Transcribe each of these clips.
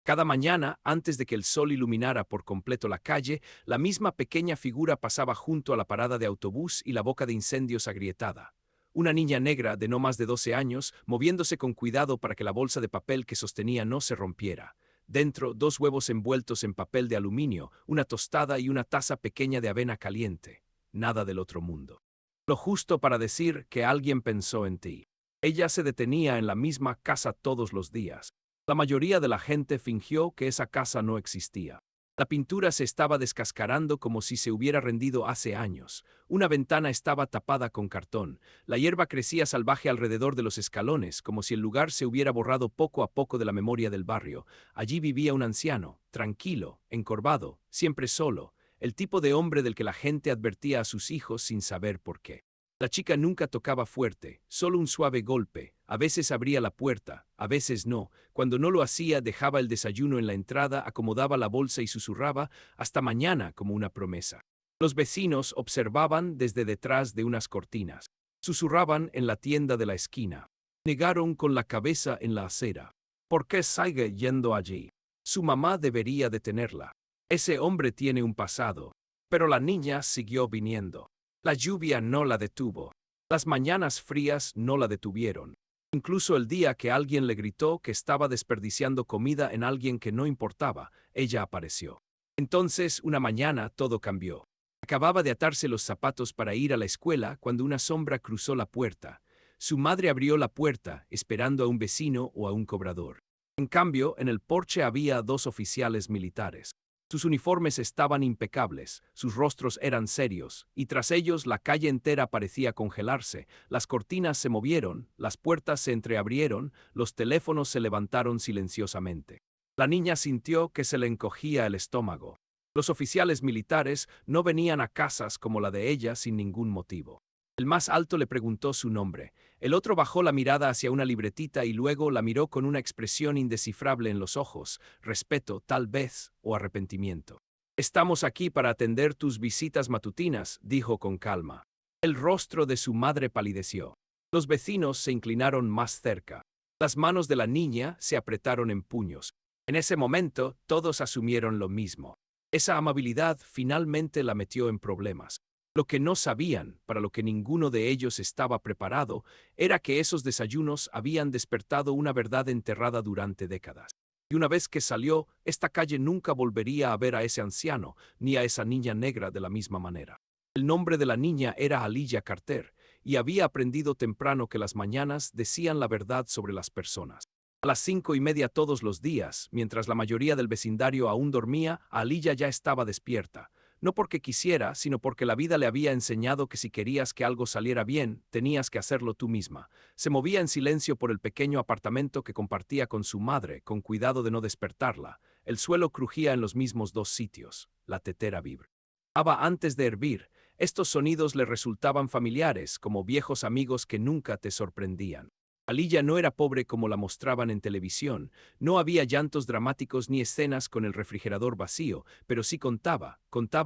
Cada mañana, antes de que el sol iluminara por completo la calle, la misma pequeña figura pasaba junto a la parada de autobús y la boca de incendios agrietada. Una niña negra de no más de 12 años, moviéndose con cuidado para que la bolsa de papel que sostenía no se rompiera. Dentro, 2 huevos envueltos en papel de aluminio, una tostada y una taza pequeña de avena caliente. Nada del otro mundo. Lo justo para decir que alguien pensó en ti. Ella se detenía en la misma casa todos los días. La mayoría de la gente fingió que esa casa no existía. La pintura se estaba descascarando como si se hubiera rendido hace años. Una ventana estaba tapada con cartón. La hierba crecía salvaje alrededor de los escalones, como si el lugar se hubiera borrado poco a poco de la memoria del barrio. Allí vivía un anciano, tranquilo, encorvado, siempre solo, el tipo de hombre del que la gente advertía a sus hijos sin saber por qué. La chica nunca tocaba fuerte, solo un suave golpe. A veces abría la puerta, a veces no. Cuando no lo hacía, dejaba el desayuno en la entrada, acomodaba la bolsa y susurraba «hasta mañana» como una promesa. Los vecinos observaban desde detrás de unas cortinas. Susurraban en la tienda de la esquina. Negaron con la cabeza en la acera. ¿Por qué sigue yendo allí? Su mamá debería detenerla. Ese hombre tiene un pasado. Pero la niña siguió viniendo. La lluvia no la detuvo. Las mañanas frías no la detuvieron. Incluso el día que alguien le gritó que estaba desperdiciando comida en alguien que no importaba, ella apareció. Entonces, una mañana, todo cambió. Acababa de atarse los zapatos para ir a la escuela cuando una sombra cruzó la puerta. Su madre abrió la puerta, esperando a un vecino o a un cobrador. En cambio, en el porche había 2 oficiales militares. Sus uniformes estaban impecables, sus rostros eran serios, y tras ellos la calle entera parecía congelarse. Las cortinas se movieron, las puertas se entreabrieron, los teléfonos se levantaron silenciosamente. La niña sintió que se le encogía el estómago. Los oficiales militares no venían a casas como la de ella sin ningún motivo. El más alto le preguntó su nombre. El otro bajó la mirada hacia una libretita y luego la miró con una expresión indescifrable en los ojos, respeto, tal vez, o arrepentimiento. «Estamos aquí para atender tus visitas matutinas», dijo con calma. El rostro de su madre palideció. Los vecinos se inclinaron más cerca. Las manos de la niña se apretaron en puños. En ese momento, todos asumieron lo mismo. Esa amabilidad finalmente la metió en problemas. Lo que no sabían, para lo que ninguno de ellos estaba preparado, era que esos desayunos habían despertado una verdad enterrada durante décadas. Y una vez que salió, esta calle nunca volvería a ver a ese anciano, ni a esa niña negra de la misma manera. El nombre de la niña era Aliyah Carter, y había aprendido temprano que las mañanas decían la verdad sobre las personas. A las 5:30 todos los días, mientras la mayoría del vecindario aún dormía, Aliyah ya estaba despierta. No porque quisiera, sino porque la vida le había enseñado que si querías que algo saliera bien, tenías que hacerlo tú misma. Se movía en silencio por el pequeño apartamento que compartía con su madre, con cuidado de no despertarla. El suelo crujía en los mismos 2 sitios. La tetera vibraba antes de hervir. Estos sonidos le resultaban familiares, como viejos amigos que nunca te sorprendían. Aliyah no era pobre como la mostraban en televisión, no había llantos dramáticos ni escenas con el refrigerador vacío, pero sí contaba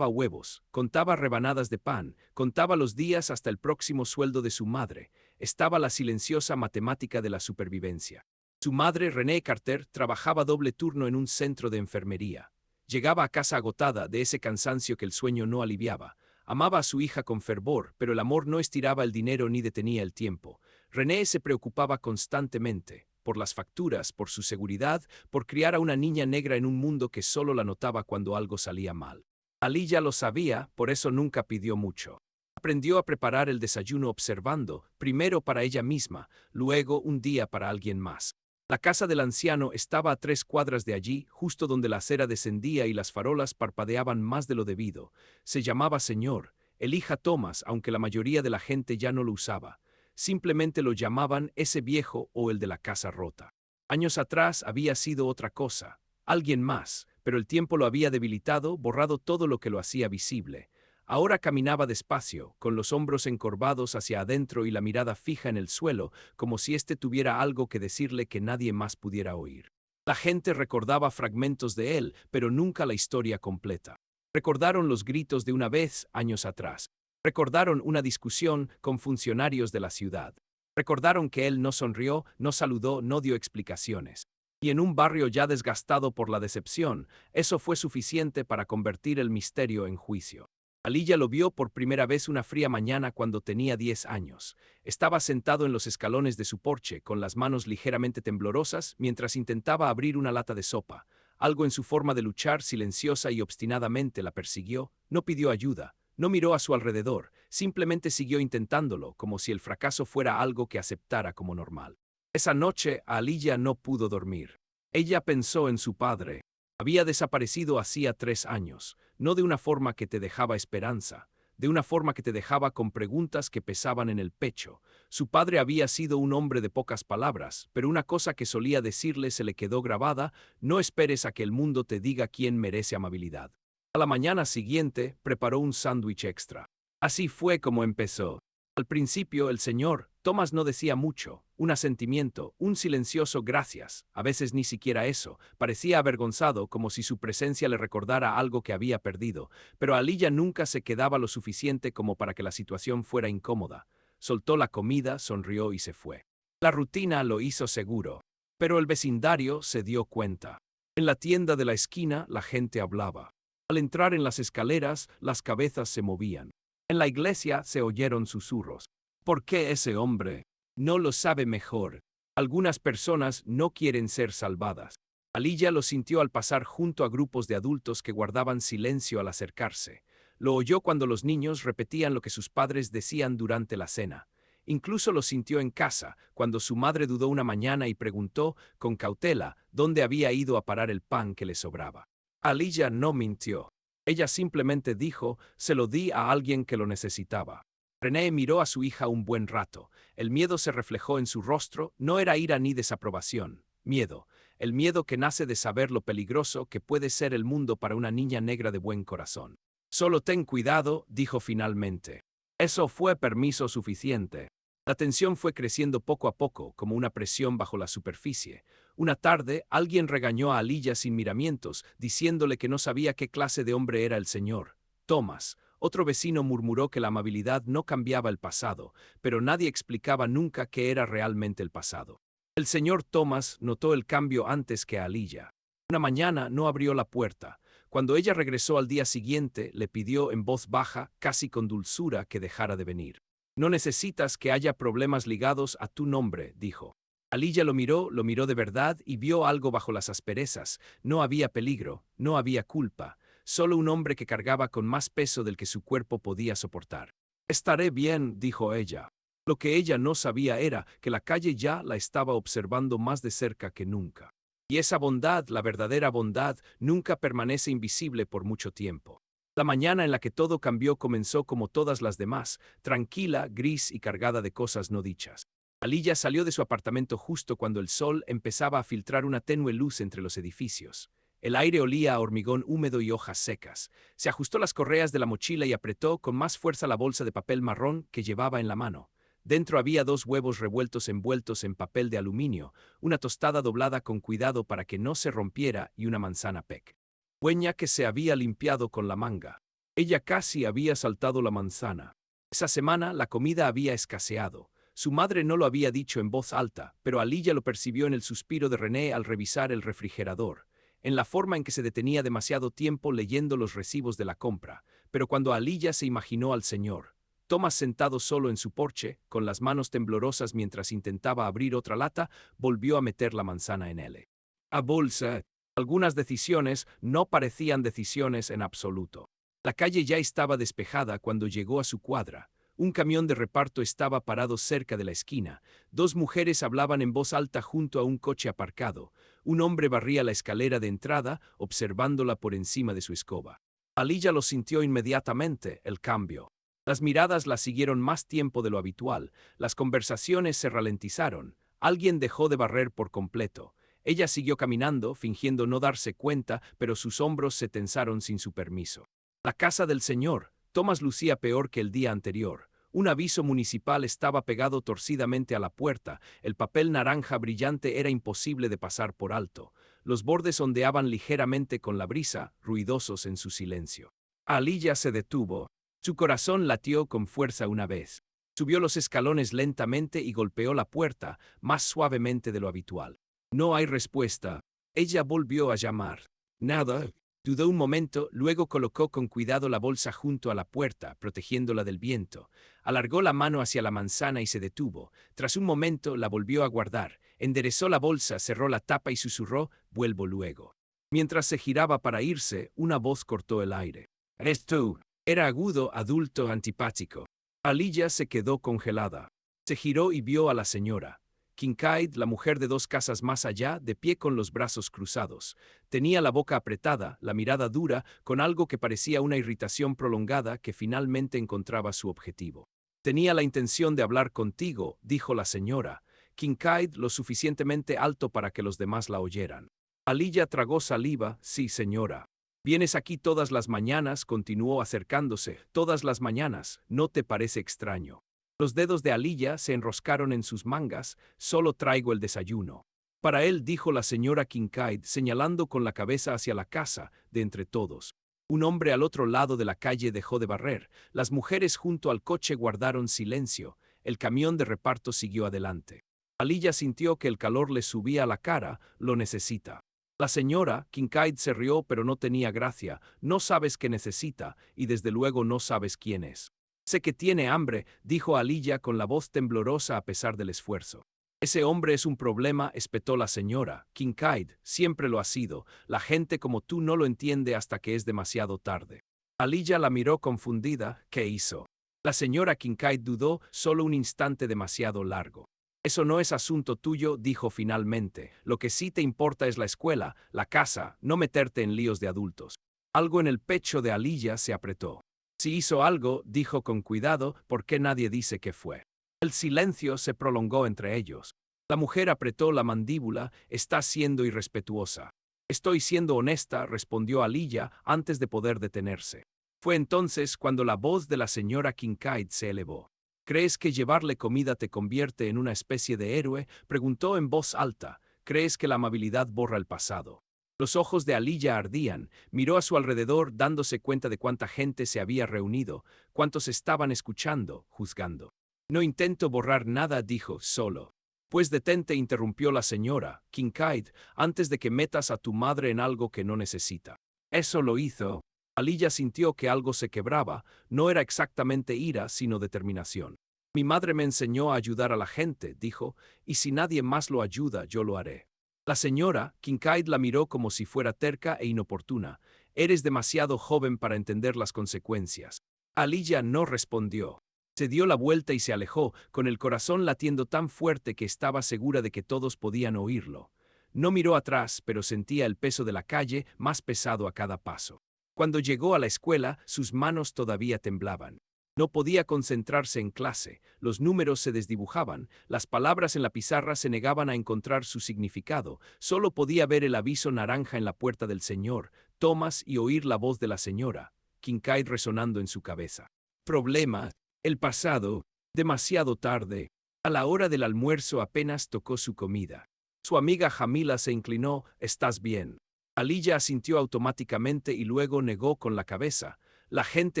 huevos, contaba rebanadas de pan, contaba los días hasta el próximo sueldo de su madre. Estaba la silenciosa matemática de la supervivencia. Su madre, Renee Carter, trabajaba doble turno en un centro de enfermería. Llegaba a casa agotada de ese cansancio que el sueño no aliviaba. Amaba a su hija con fervor, pero el amor no estiraba el dinero ni detenía el tiempo. René se preocupaba constantemente, por las facturas, por su seguridad, por criar a una niña negra en un mundo que solo la notaba cuando algo salía mal. Aliyah lo sabía, por eso nunca pidió mucho. Aprendió a preparar el desayuno observando, primero para ella misma, luego un día para alguien más. La casa del anciano estaba a 3 cuadras de allí, justo donde la acera descendía y las farolas parpadeaban más de lo debido. Se llamaba Señor, Elijah Thomas, aunque la mayoría de la gente ya no lo usaba. Simplemente lo llamaban ese viejo o el de la casa rota. Años atrás había sido otra cosa, alguien más, pero el tiempo lo había debilitado, borrado todo lo que lo hacía visible. Ahora caminaba despacio, con los hombros encorvados hacia adentro y la mirada fija en el suelo, como si éste tuviera algo que decirle que nadie más pudiera oír. La gente recordaba fragmentos de él, pero nunca la historia completa. Recordaron los gritos de una vez, años atrás. Recordaron una discusión con funcionarios de la ciudad. Recordaron que él no sonrió, no saludó, no dio explicaciones. Y en un barrio ya desgastado por la decepción, eso fue suficiente para convertir el misterio en juicio. Aliyah lo vio por primera vez una fría mañana cuando tenía 10 años. Estaba sentado en los escalones de su porche, con las manos ligeramente temblorosas, mientras intentaba abrir una lata de sopa. Algo en su forma de luchar silenciosa y obstinadamente la persiguió. No pidió ayuda, no miró a su alrededor, simplemente siguió intentándolo, como si el fracaso fuera algo que aceptara como normal. Esa noche, Aliyah no pudo dormir. Ella pensó en su padre. Había desaparecido hacía 3 años, no de una forma que te dejaba esperanza, de una forma que te dejaba con preguntas que pesaban en el pecho. Su padre había sido un hombre de pocas palabras, pero una cosa que solía decirle se le quedó grabada: no esperes a que el mundo te diga quién merece amabilidad. A la mañana siguiente, preparó un sándwich extra. Así fue como empezó. Al principio, el señor Thomas no decía mucho, un asentimiento, un silencioso gracias, a veces ni siquiera eso. Parecía avergonzado, como si su presencia le recordara algo que había perdido, pero Aliyah nunca se quedaba lo suficiente como para que la situación fuera incómoda. Soltó la comida, sonrió y se fue. La rutina lo hizo seguro, pero el vecindario se dio cuenta. En la tienda de la esquina la gente hablaba. Al entrar en las escaleras, las cabezas se movían. En la iglesia se oyeron susurros. ¿Por qué ese hombre no lo sabe mejor? Algunas personas no quieren ser salvadas. Aliyah lo sintió al pasar junto a grupos de adultos que guardaban silencio al acercarse. Lo oyó cuando los niños repetían lo que sus padres decían durante la cena. Incluso lo sintió en casa, cuando su madre dudó una mañana y preguntó, con cautela, dónde había ido a parar el pan que le sobraba. Aliyah no mintió. Ella simplemente dijo: se lo di a alguien que lo necesitaba. René miró a su hija un buen rato. El miedo se reflejó en su rostro, no era ira ni desaprobación. Miedo. El miedo que nace de saber lo peligroso que puede ser el mundo para una niña negra de buen corazón. Solo ten cuidado, dijo finalmente. Eso fue permiso suficiente. La tensión fue creciendo poco a poco, como una presión bajo la superficie. Una tarde, alguien regañó a Aliyah sin miramientos, diciéndole que no sabía qué clase de hombre era el señor Thomas. Otro vecino murmuró que la amabilidad no cambiaba el pasado, pero nadie explicaba nunca qué era realmente el pasado. El señor Thomas notó el cambio antes que Aliyah. Una mañana no abrió la puerta. Cuando ella regresó al día siguiente, le pidió en voz baja, casi con dulzura, que dejara de venir. No necesitas que haya problemas ligados a tu nombre, dijo. Aliyah lo miró de verdad y vio algo bajo las asperezas. No había peligro, no había culpa. Solo un hombre que cargaba con más peso del que su cuerpo podía soportar. Estaré bien, dijo ella. Lo que ella no sabía era que la calle ya la estaba observando más de cerca que nunca. Y esa bondad, la verdadera bondad, nunca permanece invisible por mucho tiempo. La mañana en la que todo cambió comenzó como todas las demás, tranquila, gris y cargada de cosas no dichas. Aliyah salió de su apartamento justo cuando el sol empezaba a filtrar una tenue luz entre los edificios. El aire olía a hormigón húmedo y hojas secas. Se ajustó las correas de la mochila y apretó con más fuerza la bolsa de papel marrón que llevaba en la mano. Dentro había 2 huevos revueltos envueltos en papel de aluminio, una tostada doblada con cuidado para que no se rompiera y una manzana peck. Hueña que se había limpiado con la manga. Ella casi había saltado la manzana. Esa semana la comida había escaseado. Su madre no lo había dicho en voz alta, pero Aliyah lo percibió en el suspiro de René al revisar el refrigerador, en la forma en que se detenía demasiado tiempo leyendo los recibos de la compra. Pero cuando Aliyah se imaginó al señor Thomas sentado solo en su porche, con las manos temblorosas mientras intentaba abrir otra lata, volvió a meter la manzana en él. A bolsa. Algunas decisiones no parecían decisiones en absoluto. La calle ya estaba despejada cuando llegó a su cuadra. Un camión de reparto estaba parado cerca de la esquina. 2 mujeres hablaban en voz alta junto a un coche aparcado. Un hombre barría la escalera de entrada, observándola por encima de su escoba. Aliyah lo sintió inmediatamente, el cambio. Las miradas la siguieron más tiempo de lo habitual. Las conversaciones se ralentizaron. Alguien dejó de barrer por completo. Ella siguió caminando, fingiendo no darse cuenta, pero sus hombros se tensaron sin su permiso. La casa del señor Thomas lucía peor que el día anterior. Un aviso municipal estaba pegado torcidamente a la puerta. El papel naranja brillante era imposible de pasar por alto. Los bordes ondeaban ligeramente con la brisa, ruidosos en su silencio. Aliyah se detuvo. Su corazón latió con fuerza una vez. Subió los escalones lentamente y golpeó la puerta, más suavemente de lo habitual. No hay respuesta. Ella volvió a llamar. Nada. Dudó un momento, luego colocó con cuidado la bolsa junto a la puerta, protegiéndola del viento. Alargó la mano hacia la manzana y se detuvo. Tras un momento, la volvió a guardar. Enderezó la bolsa, cerró la tapa y susurró, «Vuelvo luego». Mientras se giraba para irse, una voz cortó el aire. «¿Eres tú?» Era agudo, adulto, antipático. Aliyah se quedó congelada. Se giró y vio a la señora Kincaid, la mujer de 2 casas más allá, de pie con los brazos cruzados. Tenía la boca apretada, la mirada dura, con algo que parecía una irritación prolongada que finalmente encontraba su objetivo. «Tenía la intención de hablar contigo», dijo la señora Kincaid lo suficientemente alto para que los demás la oyeran. Aliyah tragó saliva. «Sí, señora». «Vienes aquí todas las mañanas», continuó acercándose. «Todas las mañanas, ¿no te parece extraño?» Los dedos de Aliyah se enroscaron en sus mangas. «Solo traigo el desayuno». «Para él», dijo la señora Kincaid, señalando con la cabeza hacia la casa, de entre todos. Un hombre al otro lado de la calle dejó de barrer. Las mujeres junto al coche guardaron silencio. El camión de reparto siguió adelante. Aliyah sintió que el calor le subía a la cara. «Lo necesita». La señora Kincaid se rió, pero no tenía gracia. «No sabes qué necesita, y desde luego no sabes quién es». «Sé que tiene hambre», dijo Aliyah con la voz temblorosa a pesar del esfuerzo. «Ese hombre es un problema», espetó la señora Kincaid. «Siempre lo ha sido. La gente como tú no lo entiende hasta que es demasiado tarde». Aliyah la miró confundida. «¿Qué hizo?» La señora Kincaid dudó, solo un instante demasiado largo. «Eso no es asunto tuyo», dijo finalmente. «Lo que sí te importa es la escuela, la casa, no meterte en líos de adultos». Algo en el pecho de Aliyah se apretó. «Si hizo algo», dijo con cuidado, «¿por qué nadie dice qué fue?» El silencio se prolongó entre ellos. La mujer apretó la mandíbula. «Estás siendo irrespetuosa». «Estoy siendo honesta», respondió Aliyah antes de poder detenerse. Fue entonces cuando la voz de la señora Kincaid se elevó. «¿Crees que llevarle comida te convierte en una especie de héroe?», preguntó en voz alta. «¿Crees que la amabilidad borra el pasado?». Los ojos de Aliyah ardían. Miró a su alrededor dándose cuenta de cuánta gente se había reunido, cuántos estaban escuchando, juzgando. «No intento borrar nada», dijo, «solo». «Pues detente», interrumpió la señora Kincaid, «antes de que metas a tu madre en algo que no necesita». Eso lo hizo. Aliyah sintió que algo se quebraba. No era exactamente ira, sino determinación. «Mi madre me enseñó a ayudar a la gente», dijo, «y si nadie más lo ayuda, yo lo haré». La señora Kincaid la miró como si fuera terca e inoportuna. «Eres demasiado joven para entender las consecuencias». Aliyah no respondió. Se dio la vuelta y se alejó, con el corazón latiendo tan fuerte que estaba segura de que todos podían oírlo. No miró atrás, pero sentía el peso de la calle más pesado a cada paso. Cuando llegó a la escuela, sus manos todavía temblaban. No podía concentrarse en clase, los números se desdibujaban, las palabras en la pizarra se negaban a encontrar su significado, solo podía ver el aviso naranja en la puerta del señor Thomas y oír la voz de la señora Kincaid resonando en su cabeza. Problema, el pasado, demasiado tarde. A la hora del almuerzo apenas tocó su comida. Su amiga Jamila se inclinó. «¿Estás bien?» Aliyah asintió automáticamente y luego negó con la cabeza. «La gente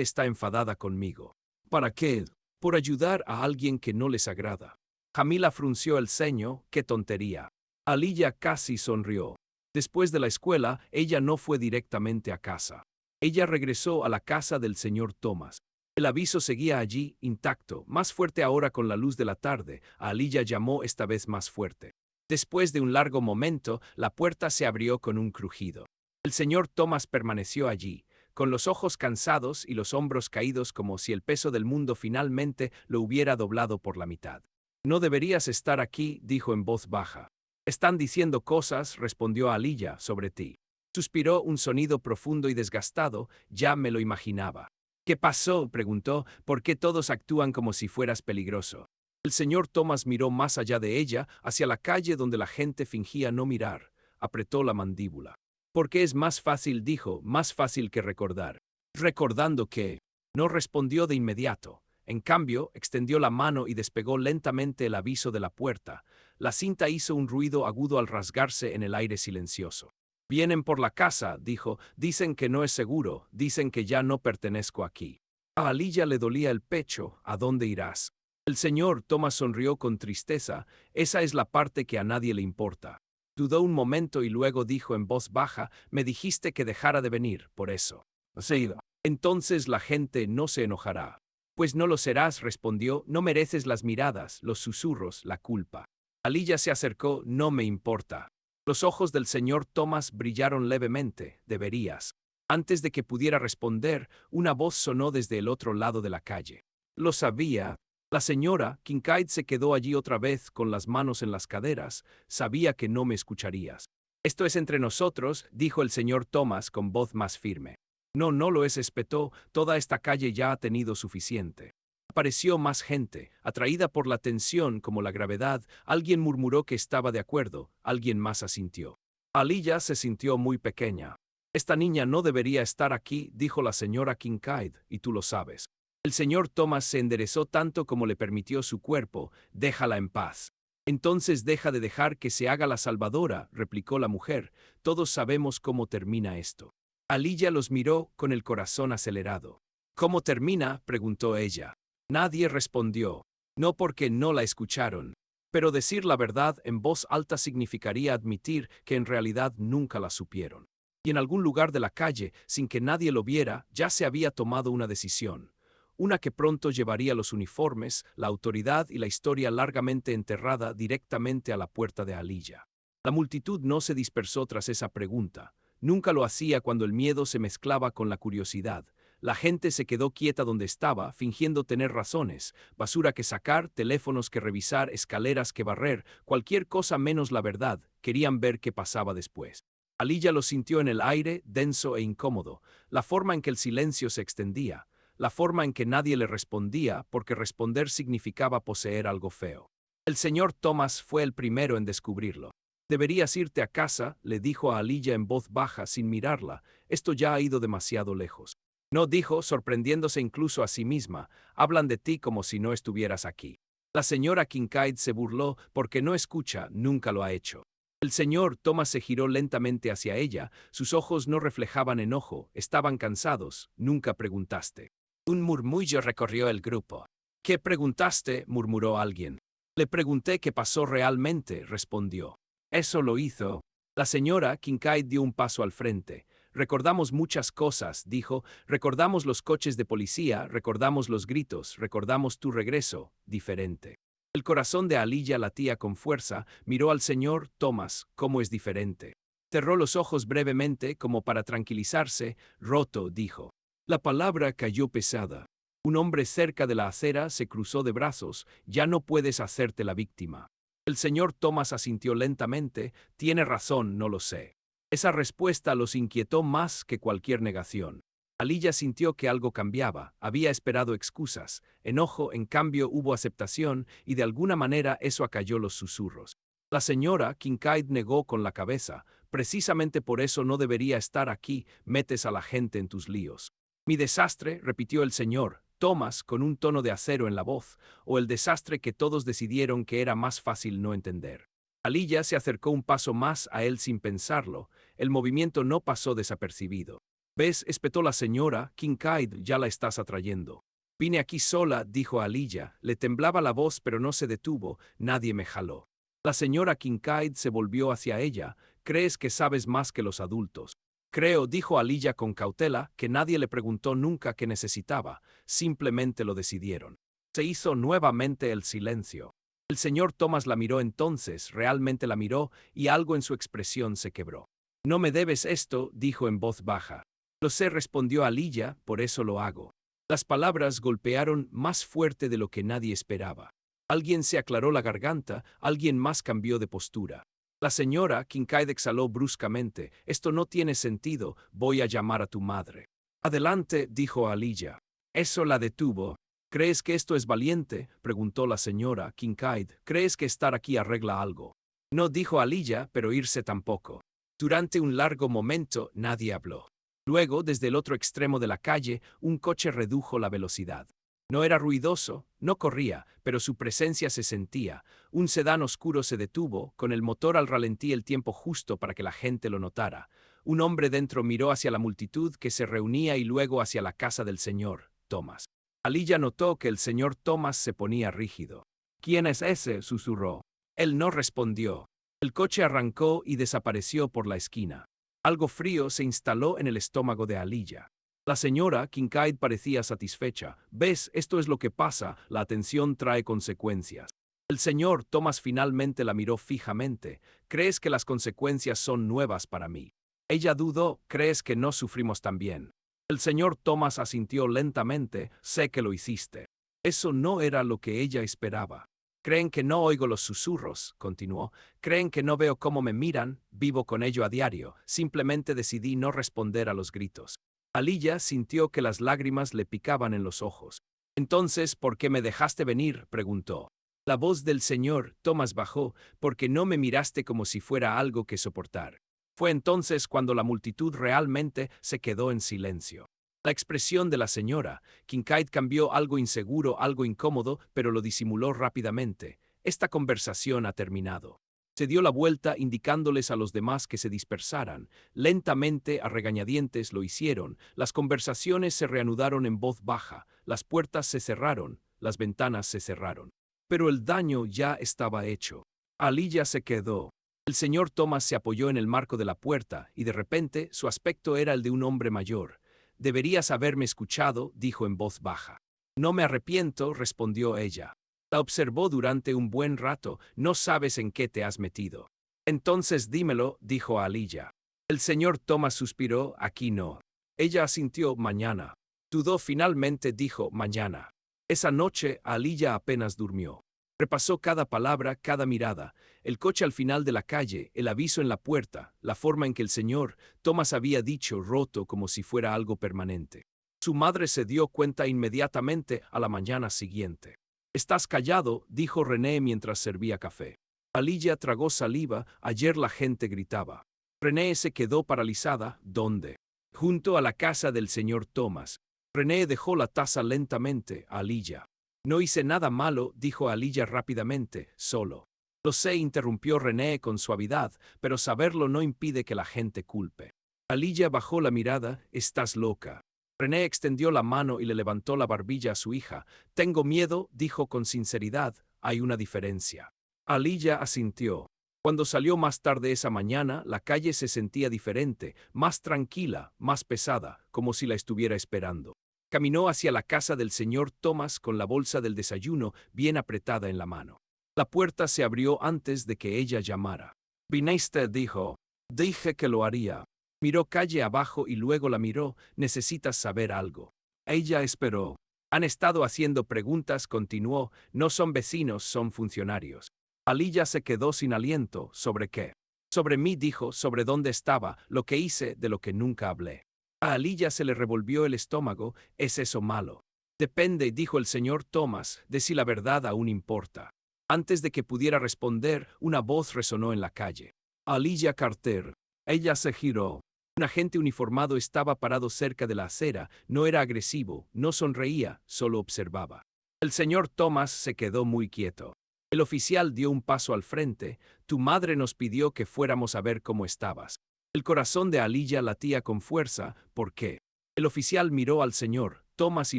está enfadada conmigo». «¿Para qué?» «Por ayudar a alguien que no les agrada». Jamila frunció el ceño. «¡Qué tontería!». Aliyah casi sonrió. Después de la escuela, ella no fue directamente a casa. Ella regresó a la casa del señor Thomas. El aviso seguía allí, intacto, más fuerte ahora con la luz de la tarde. Aliyah llamó esta vez más fuerte. Después de un largo momento, la puerta se abrió con un crujido. El señor Thomas permaneció allí, con los ojos cansados y los hombros caídos como si el peso del mundo finalmente lo hubiera doblado por la mitad. «No deberías estar aquí», dijo en voz baja. «Están diciendo cosas», respondió Aliyah, «sobre ti». Suspiró un sonido profundo y desgastado. «Ya me lo imaginaba». «¿Qué pasó?», preguntó. «¿Por qué todos actúan como si fueras peligroso?». El señor Thomas miró más allá de ella, hacia la calle donde la gente fingía no mirar. Apretó la mandíbula. «Porque es más fácil», dijo, «más fácil que recordar». «¿Recordando qué?». No respondió de inmediato. En cambio, extendió la mano y despegó lentamente el aviso de la puerta. La cinta hizo un ruido agudo al rasgarse en el aire silencioso. «Vienen por la casa», dijo. «Dicen que no es seguro, dicen que ya no pertenezco aquí». A Aliyah le dolía el pecho. «¿A dónde irás?». El señor Thomas sonrió con tristeza. «Esa es la parte que a nadie le importa. Dudó un momento y luego dijo en voz baja, me dijiste que dejara de venir, por eso. Se ha ido. Entonces la gente no se enojará. Pues no lo serás, respondió, no mereces las miradas, los susurros, la culpa. Aliyah se acercó, no me importa. Los ojos del señor Thomas brillaron levemente, deberías. Antes de que pudiera responder, una voz sonó desde el otro lado de la calle. Lo sabía. La señora Kincaid se quedó allí otra vez con las manos en las caderas. Sabía que no me escucharías. Esto es entre nosotros, dijo el señor Thomas con voz más firme. No, no lo es, espetó, toda esta calle ya ha tenido suficiente. Apareció más gente, atraída por la tensión como la gravedad, alguien murmuró que estaba de acuerdo, alguien más asintió. Aliyah se sintió muy pequeña. Esta niña no debería estar aquí, dijo la señora Kincaid, y tú lo sabes. El señor Thomas se enderezó tanto como le permitió su cuerpo, déjala en paz. Entonces deja de dejar que se haga la salvadora, replicó la mujer, todos sabemos cómo termina esto. Aliyah los miró con el corazón acelerado. ¿Cómo termina?, preguntó ella. Nadie respondió. No porque no la escucharon. Pero decir la verdad en voz alta significaría admitir que en realidad nunca la supieron. Y en algún lugar de la calle, sin que nadie lo viera, ya se había tomado una decisión. Una que pronto llevaría los uniformes, la autoridad y la historia largamente enterrada directamente a la puerta de Aliyah. La multitud no se dispersó tras esa pregunta. Nunca lo hacía cuando el miedo se mezclaba con la curiosidad. La gente se quedó quieta donde estaba, fingiendo tener razones, basura que sacar, teléfonos que revisar, escaleras que barrer, cualquier cosa menos la verdad, querían ver qué pasaba después. Aliyah lo sintió en el aire, denso e incómodo, la forma en que el silencio se extendía, la forma en que nadie le respondía, porque responder significaba poseer algo feo. El señor Thomas fue el primero en descubrirlo. Deberías irte a casa, le dijo a Aliyah en voz baja sin mirarla, esto ya ha ido demasiado lejos. No, dijo, sorprendiéndose incluso a sí misma, hablan de ti como si no estuvieras aquí. La señora Kincaid se burló porque no escucha, nunca lo ha hecho. El señor Thomas se giró lentamente hacia ella, sus ojos no reflejaban enojo, estaban cansados, nunca preguntaste. Un murmullo recorrió el grupo. ¿Qué preguntaste?, murmuró alguien. Le pregunté qué pasó realmente, respondió. Eso lo hizo. La señora Kincaid dio un paso al frente. Recordamos muchas cosas, dijo, recordamos los coches de policía, recordamos los gritos, recordamos tu regreso, diferente. El corazón de Aliyah latía con fuerza, miró al señor Thomas, cómo es diferente. Cerró los ojos brevemente como para tranquilizarse, roto, dijo. La palabra cayó pesada. Un hombre cerca de la acera se cruzó de brazos, ya no puedes hacerte la víctima. El señor Thomas asintió lentamente, tiene razón, no lo sé. Esa respuesta los inquietó más que cualquier negación. Aliyah sintió que algo cambiaba, había esperado excusas, enojo, en cambio hubo aceptación, y de alguna manera eso acalló los susurros. La señora Kincaid negó con la cabeza, precisamente por eso no debería estar aquí, metes a la gente en tus líos. Mi desastre, repitió el señor Thomas con un tono de acero en la voz, o el desastre que todos decidieron que era más fácil no entender. Aliyah se acercó un paso más a él sin pensarlo, el movimiento no pasó desapercibido. ¿Ves?, espetó la señora Kincaid, ya la estás atrayendo. Vine aquí sola, dijo Aliyah, le temblaba la voz pero no se detuvo, nadie me jaló. La señora Kincaid se volvió hacia ella, ¿crees que sabes más que los adultos? Creo, dijo Aliyah con cautela, que nadie le preguntó nunca qué necesitaba, simplemente lo decidieron. Se hizo nuevamente el silencio. El señor Thomas la miró entonces, realmente la miró, y algo en su expresión se quebró. No me debes esto, dijo en voz baja. Lo sé, respondió Aliyah, por eso lo hago. Las palabras golpearon más fuerte de lo que nadie esperaba. Alguien se aclaró la garganta, alguien más cambió de postura. La señora Kincaid exhaló bruscamente, esto no tiene sentido, voy a llamar a tu madre. Adelante, dijo Aliyah. Eso la detuvo. ¿Crees que esto es valiente?, preguntó la señora Kincaid. ¿Crees que estar aquí arregla algo? No, dijo Aliyah, pero irse tampoco. Durante un largo momento nadie habló. Luego, desde el otro extremo de la calle, un coche redujo la velocidad. No era ruidoso, no corría, pero su presencia se sentía. Un sedán oscuro se detuvo, con el motor al ralentí el tiempo justo para que la gente lo notara. Un hombre dentro miró hacia la multitud que se reunía y luego hacia la casa del señor Thomas. Aliyah notó que el señor Thomas se ponía rígido. ¿Quién es ese?, susurró. Él no respondió. El coche arrancó y desapareció por la esquina. Algo frío se instaló en el estómago de Aliyah. La señora Kincaid parecía satisfecha. «¿Ves? Esto es lo que pasa. La atención trae consecuencias». El señor Thomas finalmente la miró fijamente. «¿Crees que las consecuencias son nuevas para mí?» Ella dudó. «¿Crees que no sufrimos también?» El señor Thomas asintió lentamente. «Sé que lo hiciste». Eso no era lo que ella esperaba. «Creen que no oigo los susurros», continuó. «Creen que no veo cómo me miran. Vivo con ello a diario. Simplemente decidí no responder a los gritos». Aliyah sintió que las lágrimas le picaban en los ojos. «Entonces, ¿por qué me dejaste venir?», preguntó. La voz del señor Thomas bajó. «Porque no me miraste como si fuera algo que soportar». Fue entonces cuando la multitud realmente se quedó en silencio. La expresión de la señora Kincaid cambió, algo inseguro, algo incómodo, pero lo disimuló rápidamente. «Esta conversación ha terminado». Se dio la vuelta indicándoles a los demás que se dispersaran. Lentamente, a regañadientes, lo hicieron. Las conversaciones se reanudaron en voz baja. Las puertas se cerraron. Las ventanas se cerraron. Pero el daño ya estaba hecho. Aliyah se quedó. El señor Thomas se apoyó en el marco de la puerta y de repente su aspecto era el de un hombre mayor. «Deberías haberme escuchado», dijo en voz baja. «No me arrepiento», respondió ella. La observó durante un buen rato. «No sabes en qué te has metido». «Entonces dímelo», dijo Aliyah. El señor Thomas suspiró. «Aquí no». Ella asintió. «Mañana». Dudó. Finalmente dijo. «Mañana». Esa noche Aliyah apenas durmió. Repasó cada palabra, cada mirada, el coche al final de la calle, el aviso en la puerta, la forma en que el señor Thomas había dicho roto como si fuera algo permanente. Su madre se dio cuenta inmediatamente a la mañana siguiente. «Estás callado», dijo René mientras servía café. Aliyah tragó saliva. «Ayer la gente gritaba». René se quedó paralizada. «¿Dónde?» «Junto a la casa del señor Thomas». René dejó la taza lentamente a Aliyah. «No hice nada malo», dijo Aliyah rápidamente. «Solo». «Lo sé», interrumpió René con suavidad, «pero saberlo no impide que la gente culpe». Aliyah bajó la mirada. «Estás loca». René extendió la mano y le levantó la barbilla a su hija. «Tengo miedo», dijo con sinceridad. «Hay una diferencia». Aliyah asintió. Cuando salió más tarde esa mañana, la calle se sentía diferente, más tranquila, más pesada, como si la estuviera esperando. Caminó hacia la casa del señor Thomas con la bolsa del desayuno bien apretada en la mano. La puerta se abrió antes de que ella llamara. «¿Viniste?», dijo. «Dije que lo haría». Miró calle abajo y luego la miró. «Necesitas saber algo». Ella esperó. «Han estado haciendo preguntas», continuó. «No son vecinos, son funcionarios». Aliyah se quedó sin aliento. «¿Sobre qué?» «Sobre mí», dijo. «Sobre dónde estaba, lo que hice, de lo que nunca hablé». A Aliyah se le revolvió el estómago. «¿Es eso malo?» «Depende», dijo el señor Thomas, «de si la verdad aún importa». Antes de que pudiera responder, una voz resonó en la calle. «Aliyah Carter». Ella se giró. Un agente uniformado estaba parado cerca de la acera. No era agresivo, no sonreía, solo observaba. El señor Thomas se quedó muy quieto. El oficial dio un paso al frente. «Tu madre nos pidió que fuéramos a ver cómo estabas». El corazón de Aliyah latía con fuerza. «¿Por qué?» El oficial miró al señor Thomas y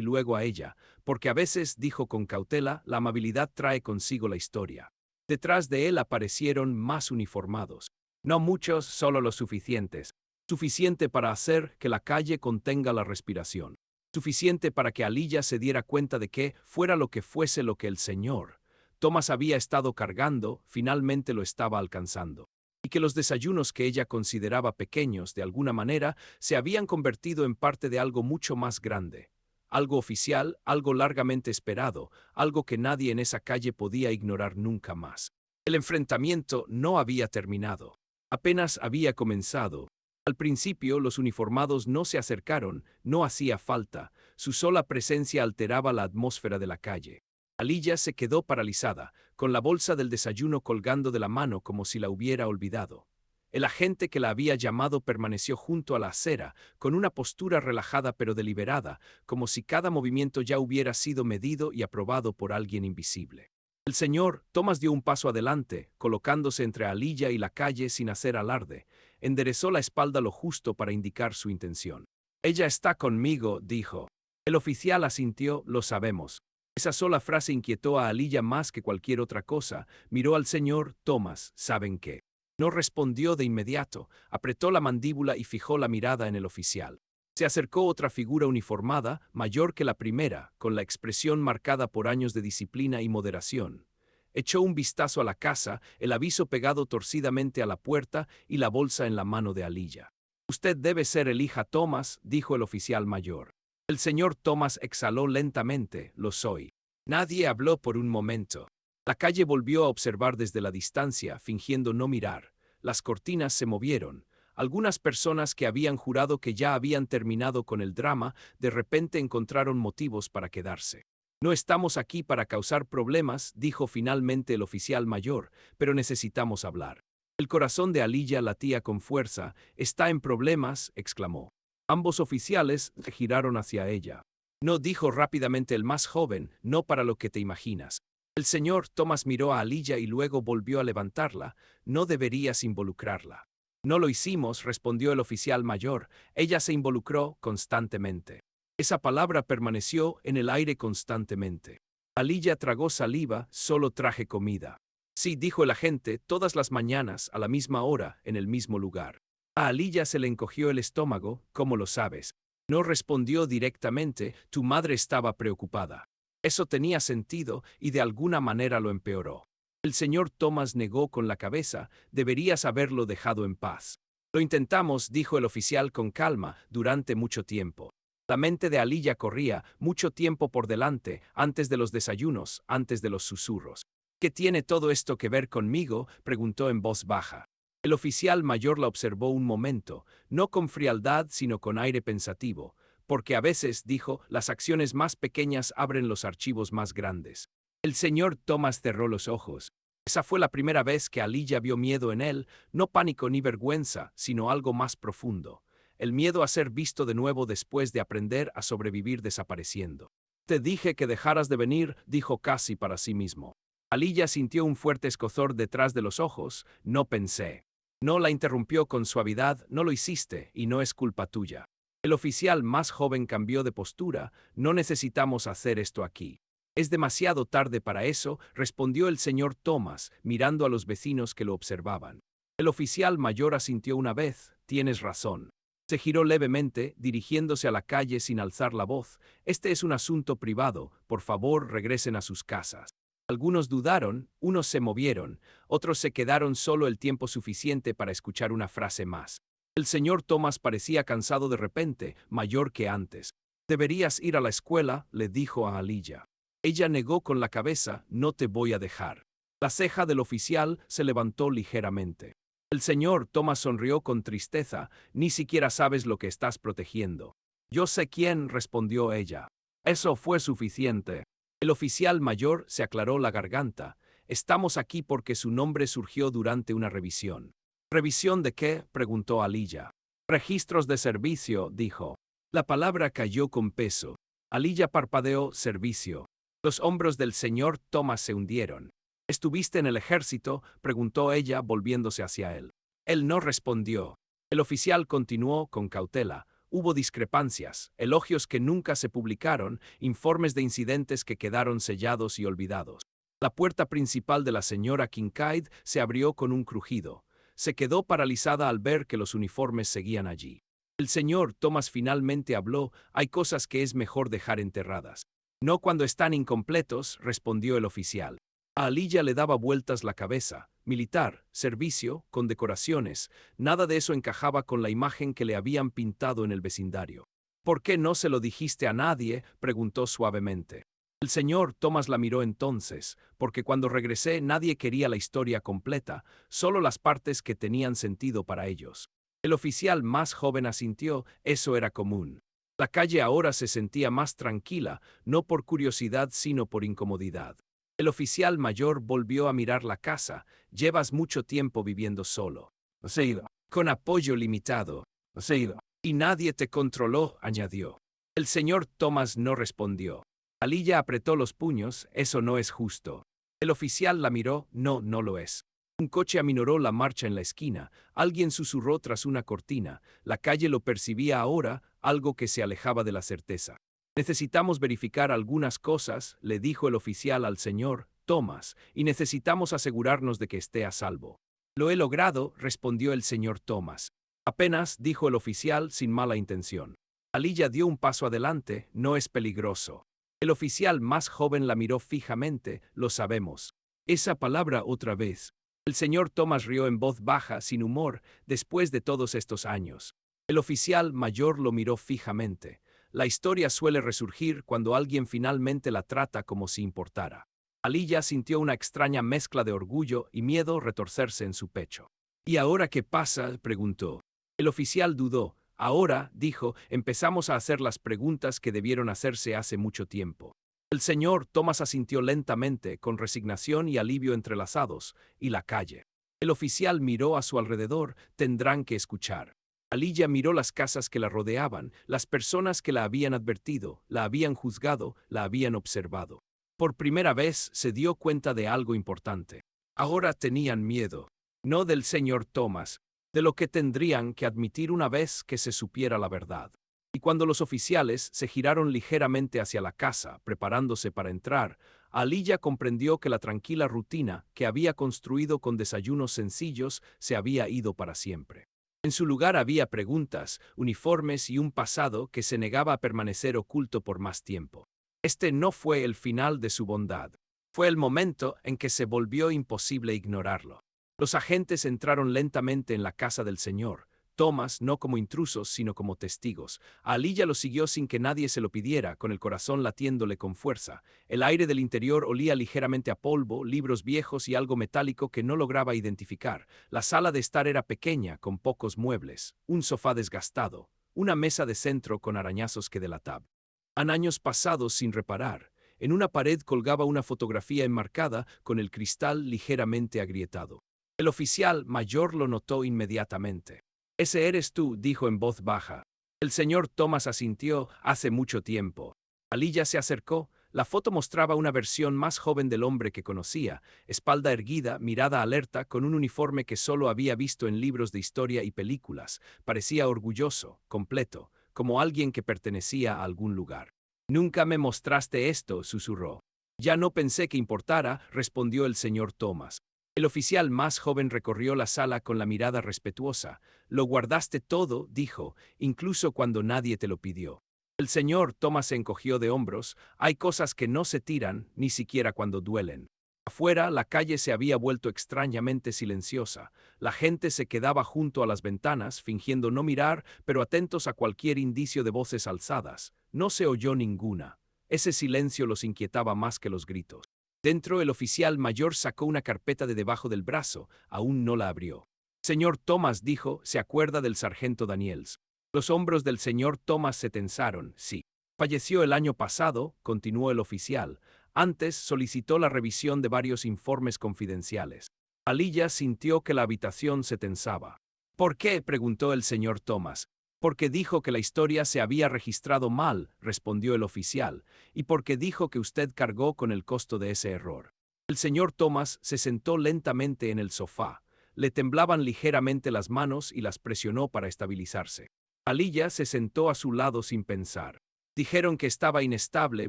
luego a ella. «Porque a veces», dijo con cautela, «la amabilidad trae consigo la historia». Detrás de él aparecieron más uniformados. No muchos, solo los suficientes. Suficiente para hacer que la calle contenga la respiración. Suficiente para que Aliyah se diera cuenta de que, fuera lo que fuese lo que el señor Thomas había estado cargando, finalmente lo estaba alcanzando. Y que los desayunos que ella consideraba pequeños, de alguna manera, se habían convertido en parte de algo mucho más grande. Algo oficial, algo largamente esperado, algo que nadie en esa calle podía ignorar nunca más. El enfrentamiento no había terminado. Apenas había comenzado. Al principio los uniformados no se acercaron, no hacía falta. Su sola presencia alteraba la atmósfera de la calle. Aliyah se quedó paralizada, con la bolsa del desayuno colgando de la mano como si la hubiera olvidado. El agente que la había llamado permaneció junto a la acera, con una postura relajada pero deliberada, como si cada movimiento ya hubiera sido medido y aprobado por alguien invisible. El señor Thomas dio un paso adelante, colocándose entre Aliyah y la calle sin hacer alarde. Enderezó la espalda lo justo para indicar su intención. «Ella está conmigo», dijo. El oficial asintió. «Lo sabemos». Esa sola frase inquietó a Aliyah más que cualquier otra cosa. Miró al señor Thomas. «¿Saben qué?». No respondió de inmediato, apretó la mandíbula y fijó la mirada en el oficial. Se acercó otra figura uniformada, mayor que la primera, con la expresión marcada por años de disciplina y moderación. Echó un vistazo a la casa, el aviso pegado torcidamente a la puerta y la bolsa en la mano de Aliyah. «Usted debe ser el hija Thomas», dijo el oficial mayor. El señor Thomas exhaló lentamente. «Lo soy». Nadie habló por un momento. La calle volvió a observar desde la distancia, fingiendo no mirar. Las cortinas se movieron. Algunas personas que habían jurado que ya habían terminado con el drama, de repente encontraron motivos para quedarse. «No estamos aquí para causar problemas», dijo finalmente el oficial mayor, «pero necesitamos hablar». El corazón de Aliyah latía con fuerza. «Está en problemas», exclamó. Ambos oficiales se giraron hacia ella. «No», dijo rápidamente el más joven, «no para lo que te imaginas». El señor Thomas miró a Aliyah y luego volvió a levantarla. «No deberías involucrarla». «No lo hicimos», respondió el oficial mayor. «Ella se involucró constantemente». Esa palabra permaneció en el aire constantemente. Aliyah tragó saliva. «Solo traje comida». «Sí», dijo el agente, «todas las mañanas, a la misma hora, en el mismo lugar». A Aliyah se le encogió el estómago. «¿Cómo lo sabes?». No respondió directamente. «Tu madre estaba preocupada». Eso tenía sentido y de alguna manera lo empeoró. El señor Thomas negó con la cabeza. «Deberías haberlo dejado en paz». «Lo intentamos», dijo el oficial con calma, «durante mucho tiempo». La mente de Aliyah corría, mucho tiempo por delante, antes de los desayunos, antes de los susurros. «¿Qué tiene todo esto que ver conmigo?», preguntó en voz baja. El oficial mayor la observó un momento, no con frialdad sino con aire pensativo, porque a veces, dijo, las acciones más pequeñas abren los archivos más grandes. El señor Thomas cerró los ojos. Esa fue la primera vez que Aliyah vio miedo en él, no pánico ni vergüenza, sino algo más profundo. El miedo a ser visto de nuevo después de aprender a sobrevivir desapareciendo. «Te dije que dejaras de venir», dijo casi para sí mismo. Aliyah sintió un fuerte escozor detrás de los ojos. «No pensé». No, la interrumpió con suavidad. «No lo hiciste, y no es culpa tuya». El oficial más joven cambió de postura. «No necesitamos hacer esto aquí». «Es demasiado tarde para eso», respondió el señor Thomas, mirando a los vecinos que lo observaban. El oficial mayor asintió una vez. «Tienes razón». Se giró levemente, dirigiéndose a la calle sin alzar la voz. «Este es un asunto privado. Por favor, regresen a sus casas». Algunos dudaron, unos se movieron, otros se quedaron solo el tiempo suficiente para escuchar una frase más. El señor Thomas parecía cansado de repente, mayor que antes. «Deberías ir a la escuela», le dijo a Aliyah. Ella negó con la cabeza. «No te voy a dejar». La ceja del oficial se levantó ligeramente. El señor Thomas sonrió con tristeza. «Ni siquiera sabes lo que estás protegiendo». «Yo sé quién», respondió ella. Eso fue suficiente. El oficial mayor se aclaró la garganta. «Estamos aquí porque su nombre surgió durante una revisión». «¿Revisión de qué?», preguntó Aliyah. «Registros de servicio», dijo. La palabra cayó con peso. Aliyah parpadeó. «Servicio». Los hombros del señor Thomas se hundieron. «¿Estuviste en el ejército?», preguntó ella, volviéndose hacia él. Él no respondió. El oficial continuó con cautela. Hubo discrepancias, elogios que nunca se publicaron, informes de incidentes que quedaron sellados y olvidados. La puerta principal de la señora Kincaid se abrió con un crujido. Se quedó paralizada al ver que los uniformes seguían allí. El señor Thomas finalmente habló. «Hay cosas que es mejor dejar enterradas». «No cuando están incompletos», respondió el oficial. A Aliyah le daba vueltas la cabeza. Militar, servicio, condecoraciones, nada de eso encajaba con la imagen que le habían pintado en el vecindario. «¿Por qué no se lo dijiste a nadie?», preguntó suavemente. El señor Thomas la miró entonces. «Porque cuando regresé nadie quería la historia completa, solo las partes que tenían sentido para ellos». El oficial más joven asintió. Eso era común. La calle ahora se sentía más tranquila, no por curiosidad sino por incomodidad. El oficial mayor volvió a mirar la casa. «Llevas mucho tiempo viviendo solo». «Sí». «Con apoyo limitado». «Sí». «Y nadie te controló», añadió. El señor Thomas no respondió. Aliyah apretó los puños. «Eso no es justo». El oficial la miró. «No, no lo es». Un coche aminoró la marcha en la esquina. Alguien susurró tras una cortina. La calle lo percibía ahora, algo que se alejaba de la certeza. «Necesitamos verificar algunas cosas», le dijo el oficial al señor Thomas, «y necesitamos asegurarnos de que esté a salvo». Lo he logrado, respondió el señor Thomas. Apenas, dijo el oficial sin mala intención. Aliyah dio un paso adelante, no es peligroso. El oficial más joven la miró fijamente, lo sabemos. Esa palabra otra vez. El señor Thomas rió en voz baja, sin humor, después de todos estos años. El oficial mayor lo miró fijamente. La historia suele resurgir cuando alguien finalmente la trata como si importara. Aliyah sintió una extraña mezcla de orgullo y miedo retorcerse en su pecho. ¿Y ahora qué pasa?, preguntó. El oficial dudó. Ahora, dijo, empezamos a hacer las preguntas que debieron hacerse hace mucho tiempo. El señor Thomas asintió lentamente, con resignación y alivio entrelazados, y la calle. El oficial miró a su alrededor, tendrán que escuchar. Aliyah miró las casas que la rodeaban, las personas que la habían advertido, la habían juzgado, la habían observado. Por primera vez se dio cuenta de algo importante. Ahora tenían miedo. No del señor Thomas, de lo que tendrían que admitir una vez que se supiera la verdad. Y cuando los oficiales se giraron ligeramente hacia la casa, preparándose para entrar, Aliyah comprendió que la tranquila rutina que había construido con desayunos sencillos se había ido para siempre. En su lugar había preguntas, uniformes y un pasado que se negaba a permanecer oculto por más tiempo. Este no fue el final de su bondad. Fue el momento en que se volvió imposible ignorarlo. Los agentes entraron lentamente en la casa del señor Thomas, no como intrusos, sino como testigos. Aliyah lo siguió sin que nadie se lo pidiera, con el corazón latiéndole con fuerza. El aire del interior olía ligeramente a polvo, libros viejos y algo metálico que no lograba identificar. La sala de estar era pequeña, con pocos muebles, un sofá desgastado, una mesa de centro con arañazos que delataban. Han años pasados sin reparar. En una pared colgaba una fotografía enmarcada con el cristal ligeramente agrietado. El oficial mayor lo notó inmediatamente. «Ese eres tú», dijo en voz baja. El señor Thomas asintió. «Hace mucho tiempo». Aliyah se acercó. La foto mostraba una versión más joven del hombre que conocía, espalda erguida, mirada alerta, con un uniforme que solo había visto en libros de historia y películas. Parecía orgulloso, completo, como alguien que pertenecía a algún lugar. «Nunca me mostraste esto», susurró. «Ya no pensé que importara», respondió el señor Thomas. El oficial más joven recorrió la sala con la mirada respetuosa. «Lo guardaste todo», dijo, «incluso cuando nadie te lo pidió». El señor Thomas se encogió de hombros. «Hay cosas que no se tiran, ni siquiera cuando duelen». Afuera, la calle se había vuelto extrañamente silenciosa. La gente se quedaba junto a las ventanas, fingiendo no mirar, pero atentos a cualquier indicio de voces alzadas. No se oyó ninguna. Ese silencio los inquietaba más que los gritos. Dentro, el oficial mayor sacó una carpeta de debajo del brazo. Aún no la abrió. «Señor Thomas», dijo, «¿se acuerda del sargento Daniels?» Los hombros del señor Thomas se tensaron. «Sí. Falleció el año pasado», continuó el oficial. «Antes solicitó la revisión de varios informes confidenciales». Aliyah sintió que la habitación se tensaba. «¿Por qué?», preguntó el señor Thomas. «Porque dijo que la historia se había registrado mal», respondió el oficial, «y porque dijo que usted cargó con el costo de ese error». El señor Thomas se sentó lentamente en el sofá. Le temblaban ligeramente las manos y las presionó para estabilizarse. Aliyah se sentó a su lado sin pensar. «Dijeron que estaba inestable»,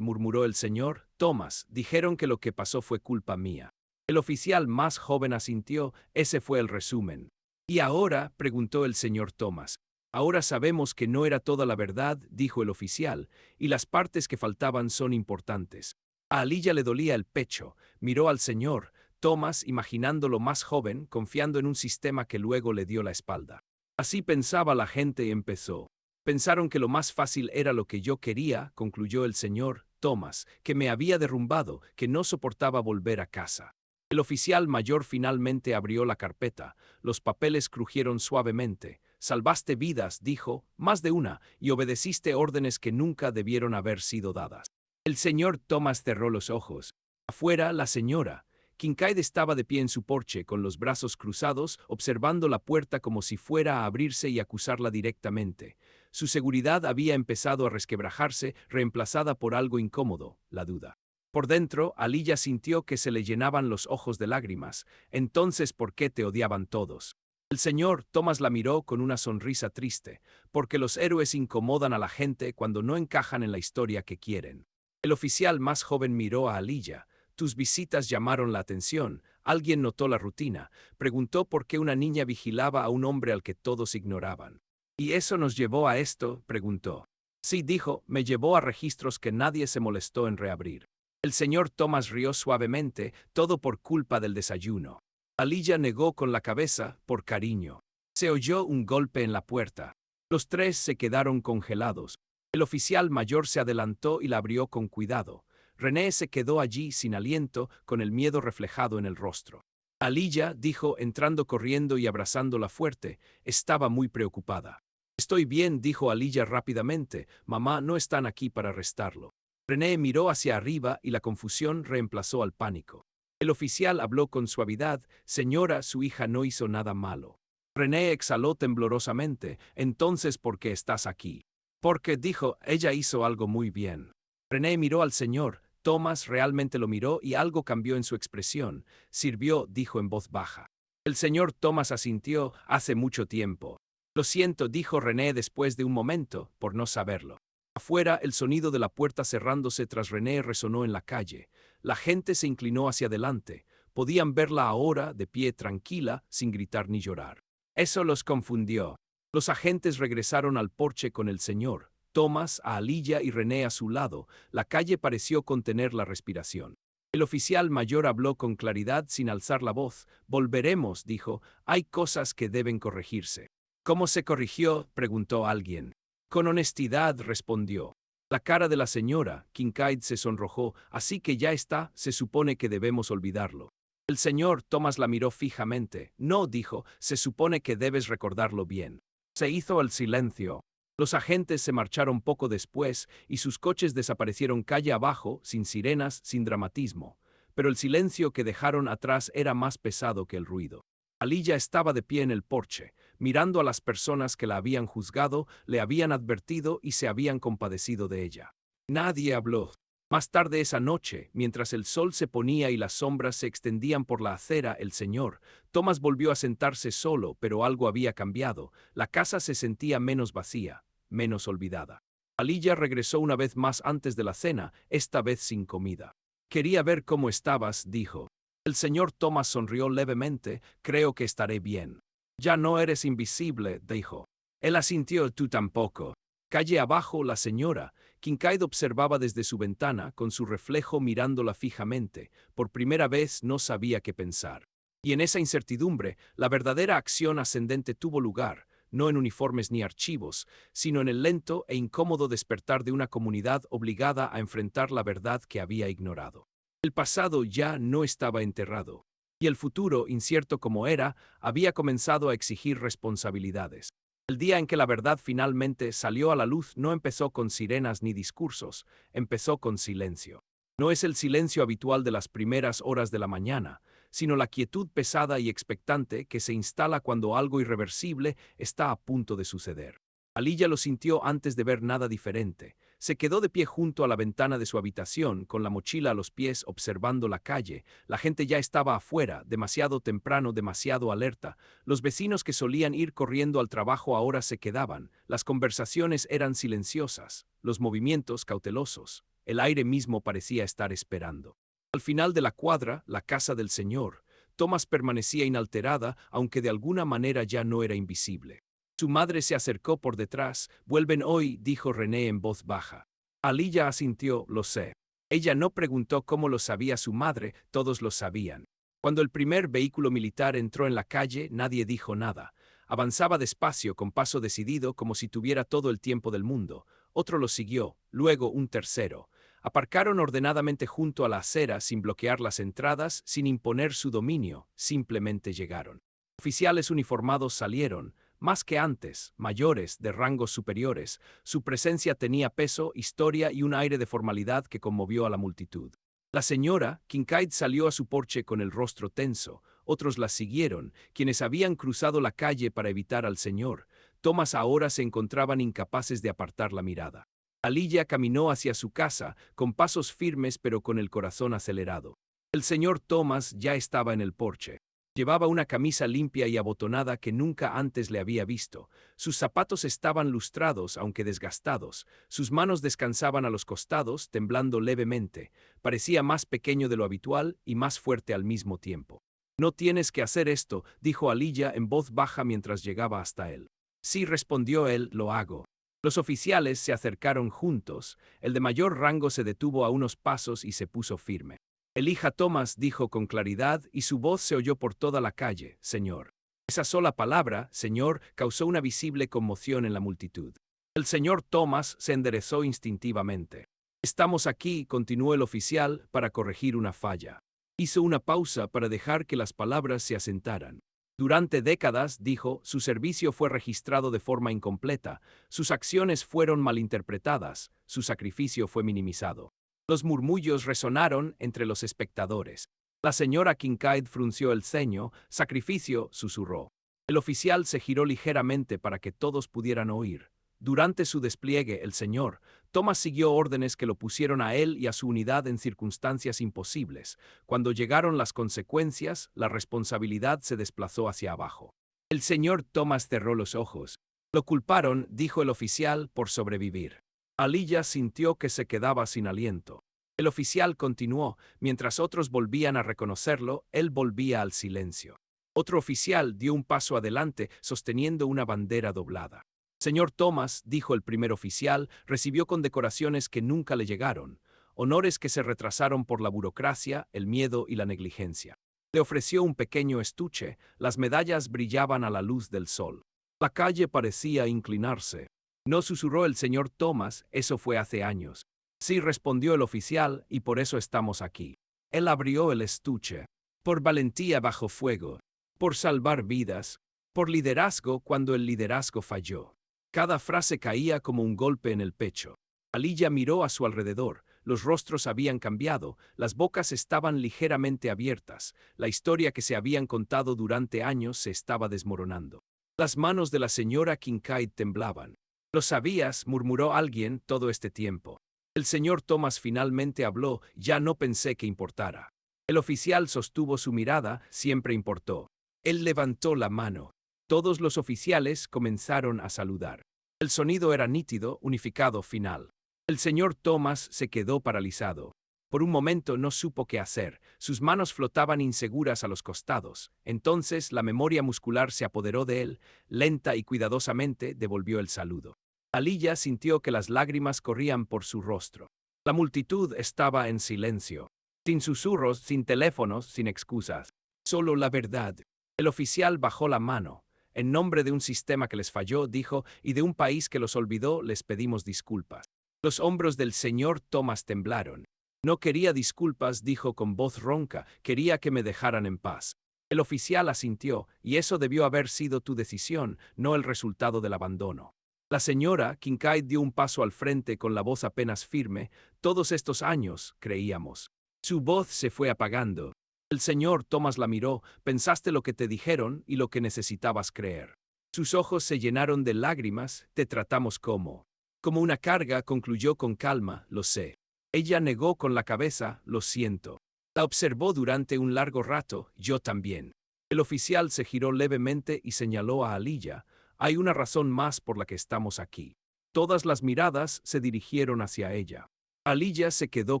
murmuró el señor Thomas. «Dijeron que lo que pasó fue culpa mía». El oficial más joven asintió. «Ese fue el resumen». «¿Y ahora?», preguntó el señor Thomas. «Ahora sabemos que no era toda la verdad», dijo el oficial, «y las partes que faltaban son importantes». A Aliyah le dolía el pecho. Miró al señor Thomas, imaginándolo más joven, confiando en un sistema que luego le dio la espalda. «Así pensaba la gente», y empezó. «Pensaron que lo más fácil era lo que yo quería», concluyó el señor Thomas, «que me había derrumbado, que no soportaba volver a casa». El oficial mayor finalmente abrió la carpeta. Los papeles crujieron suavemente. «Salvaste vidas», dijo, «más de una, y obedeciste órdenes que nunca debieron haber sido dadas». El señor Thomas cerró los ojos. Afuera, la señora Kincaid estaba de pie en su porche, con los brazos cruzados, observando la puerta como si fuera a abrirse y acusarla directamente. Su seguridad había empezado a resquebrajarse, reemplazada por algo incómodo, la duda. Por dentro, Aliyah sintió que se le llenaban los ojos de lágrimas. «Entonces, ¿por qué te odiaban todos?». El señor Thomas la miró con una sonrisa triste. «Porque los héroes incomodan a la gente cuando no encajan en la historia que quieren». El oficial más joven miró a Aliyah. «Tus visitas llamaron la atención. Alguien notó la rutina, preguntó por qué una niña vigilaba a un hombre al que todos ignoraban. ¿Y eso nos llevó a esto?, preguntó. Sí, dijo, me llevó a registros que nadie se molestó en reabrir. El señor Thomas rió suavemente, todo por culpa del desayuno. Aliyah negó con la cabeza, por cariño. Se oyó un golpe en la puerta. Los tres se quedaron congelados. El oficial mayor se adelantó y la abrió con cuidado. René se quedó allí sin aliento, con el miedo reflejado en el rostro. Aliyah, dijo, entrando corriendo y abrazándola fuerte, estaba muy preocupada. Estoy bien, dijo Aliyah rápidamente, mamá no están aquí para arrestarlo. René miró hacia arriba y la confusión reemplazó al pánico. El oficial habló con suavidad, señora, su hija no hizo nada malo. René exhaló temblorosamente, entonces, ¿por qué estás aquí? Porque, dijo, ella hizo algo muy bien. René miró al señor, Thomas realmente lo miró y algo cambió en su expresión. Sirvió, dijo en voz baja. El señor Thomas asintió, hace mucho tiempo. Lo siento, dijo René después de un momento, por no saberlo. Afuera, el sonido de la puerta cerrándose tras René resonó en la calle. La gente se inclinó hacia adelante. Podían verla ahora, de pie tranquila, sin gritar ni llorar. Eso los confundió. Los agentes regresaron al porche con el señor, Thomas, a Aliyah y René a su lado. La calle pareció contener la respiración. El oficial mayor habló con claridad sin alzar la voz. Volveremos, dijo, hay cosas que deben corregirse. ¿Cómo se corrigió?, preguntó alguien. Con honestidad, respondió. La cara de la señora Kincaid se sonrojó, así que ya está, se supone que debemos olvidarlo. El señor Thomas la miró fijamente. No, dijo, se supone que debes recordarlo bien. Se hizo el silencio. Los agentes se marcharon poco después y sus coches desaparecieron calle abajo, sin sirenas, sin dramatismo. Pero el silencio que dejaron atrás era más pesado que el ruido. Aliyah estaba de pie en el porche, mirando a las personas que la habían juzgado, le habían advertido y se habían compadecido de ella. Nadie habló. Más tarde esa noche, mientras el sol se ponía y las sombras se extendían por la acera, el señor Thomas volvió a sentarse solo, pero algo había cambiado. La casa se sentía menos vacía, menos olvidada. Aliyah regresó una vez más antes de la cena, esta vez sin comida. Quería ver cómo estabas, dijo. El señor Thomas sonrió levemente, creo que estaré bien. Ya no eres invisible, dijo. Él asintió, tú tampoco. Calle abajo, la señora Kincaid observaba desde su ventana, con su reflejo mirándola fijamente. Por primera vez no sabía qué pensar. Y en esa incertidumbre, la verdadera acción ascendente tuvo lugar, no en uniformes ni archivos, sino en el lento e incómodo despertar de una comunidad obligada a enfrentar la verdad que había ignorado. El pasado ya no estaba enterrado, y el futuro, incierto como era, había comenzado a exigir responsabilidades. El día en que la verdad finalmente salió a la luz no empezó con sirenas ni discursos, empezó con silencio. No es el silencio habitual de las primeras horas de la mañana, sino la quietud pesada y expectante que se instala cuando algo irreversible está a punto de suceder. Aliyah lo sintió antes de ver nada diferente. Se quedó de pie junto a la ventana de su habitación, con la mochila a los pies, observando la calle. La gente ya estaba afuera, demasiado temprano, demasiado alerta. Los vecinos que solían ir corriendo al trabajo ahora se quedaban. Las conversaciones eran silenciosas, los movimientos cautelosos. El aire mismo parecía estar esperando. Al final de la cuadra, la casa del señor Thomas permanecía inalterada, aunque de alguna manera ya no era invisible. Su madre se acercó por detrás. Vuelven hoy, dijo René en voz baja. Aliyah asintió, lo sé. Ella no preguntó cómo lo sabía su madre, todos lo sabían. Cuando el primer vehículo militar entró en la calle, nadie dijo nada. Avanzaba despacio, con paso decidido, como si tuviera todo el tiempo del mundo. Otro lo siguió, luego un tercero. Aparcaron ordenadamente junto a la acera, sin bloquear las entradas, sin imponer su dominio, simplemente llegaron. Oficiales uniformados salieron. Más que antes, mayores, de rangos superiores, su presencia tenía peso, historia y un aire de formalidad que conmovió a la multitud. La señora Kincaid salió a su porche con el rostro tenso, otros la siguieron, quienes habían cruzado la calle para evitar al señor Thomas ahora se encontraban incapaces de apartar la mirada. Aliyah caminó hacia su casa, con pasos firmes pero con el corazón acelerado. El señor Thomas ya estaba en el porche. Llevaba una camisa limpia y abotonada que nunca antes le había visto. Sus zapatos estaban lustrados, aunque desgastados. Sus manos descansaban a los costados, temblando levemente. Parecía más pequeño de lo habitual y más fuerte al mismo tiempo. No tienes que hacer esto, dijo Aliyah en voz baja mientras llegaba hasta él. Sí, respondió él, lo hago. Los oficiales se acercaron juntos, el de mayor rango se detuvo a unos pasos y se puso firme. Elija Thomas, dijo con claridad, y su voz se oyó por toda la calle, señor. Esa sola palabra, señor, causó una visible conmoción en la multitud. El señor Thomas se enderezó instintivamente. Estamos aquí, continuó el oficial, para corregir una falla. Hizo una pausa para dejar que las palabras se asentaran. Durante décadas, dijo, su servicio fue registrado de forma incompleta, sus acciones fueron malinterpretadas, su sacrificio fue minimizado. Los murmullos resonaron entre los espectadores. La señora Kincaid frunció el ceño, sacrificio, susurró. El oficial se giró ligeramente para que todos pudieran oír. Durante su despliegue, el señor Thomas siguió órdenes que lo pusieron a él y a su unidad en circunstancias imposibles. Cuando llegaron las consecuencias, la responsabilidad se desplazó hacia abajo. El señor Thomas cerró los ojos. Lo culparon, dijo el oficial, por sobrevivir. Aliyah sintió que se quedaba sin aliento. El oficial continuó, mientras otros volvían a reconocerlo, él volvía al silencio. Otro oficial dio un paso adelante, sosteniendo una bandera doblada. Señor Thomas, dijo el primer oficial, recibió condecoraciones que nunca le llegaron, honores que se retrasaron por la burocracia, el miedo y la negligencia. Le ofreció un pequeño estuche, las medallas brillaban a la luz del sol. La calle parecía inclinarse. No, susurró el señor Thomas, eso fue hace años. Sí, respondió el oficial, y por eso estamos aquí. Él abrió el estuche. Por valentía bajo fuego. Por salvar vidas. Por liderazgo cuando el liderazgo falló. Cada frase caía como un golpe en el pecho. Aliyah miró a su alrededor. Los rostros habían cambiado, las bocas estaban ligeramente abiertas. La historia que se habían contado durante años se estaba desmoronando. Las manos de la señora Kincaid temblaban. «Lo sabías», murmuró alguien, todo este tiempo. El señor Thomas finalmente habló, «Ya no pensé que importara». El oficial sostuvo su mirada, siempre importó. Él levantó la mano. Todos los oficiales comenzaron a saludar. El sonido era nítido, unificado, final. El señor Thomas se quedó paralizado. Por un momento no supo qué hacer, sus manos flotaban inseguras a los costados. Entonces la memoria muscular se apoderó de él, lenta y cuidadosamente devolvió el saludo. Aliyah sintió que las lágrimas corrían por su rostro. La multitud estaba en silencio. Sin susurros, sin teléfonos, sin excusas. Solo la verdad. El oficial bajó la mano. En nombre de un sistema que les falló, dijo, y de un país que los olvidó, les pedimos disculpas. Los hombros del señor Thomas temblaron. No quería disculpas, dijo con voz ronca, quería que me dejaran en paz. El oficial asintió, y eso debió haber sido tu decisión, no el resultado del abandono. La señora Kincaid dio un paso al frente con la voz apenas firme. Todos estos años, creíamos. Su voz se fue apagando. El señor Thomas la miró, pensaste lo que te dijeron y lo que necesitabas creer. Sus ojos se llenaron de lágrimas, te tratamos como una carga, concluyó con calma, lo sé. Ella negó con la cabeza, lo siento. La observó durante un largo rato, yo también. El oficial se giró levemente y señaló a Aliyah, hay una razón más por la que estamos aquí. Todas las miradas se dirigieron hacia ella. Aliyah se quedó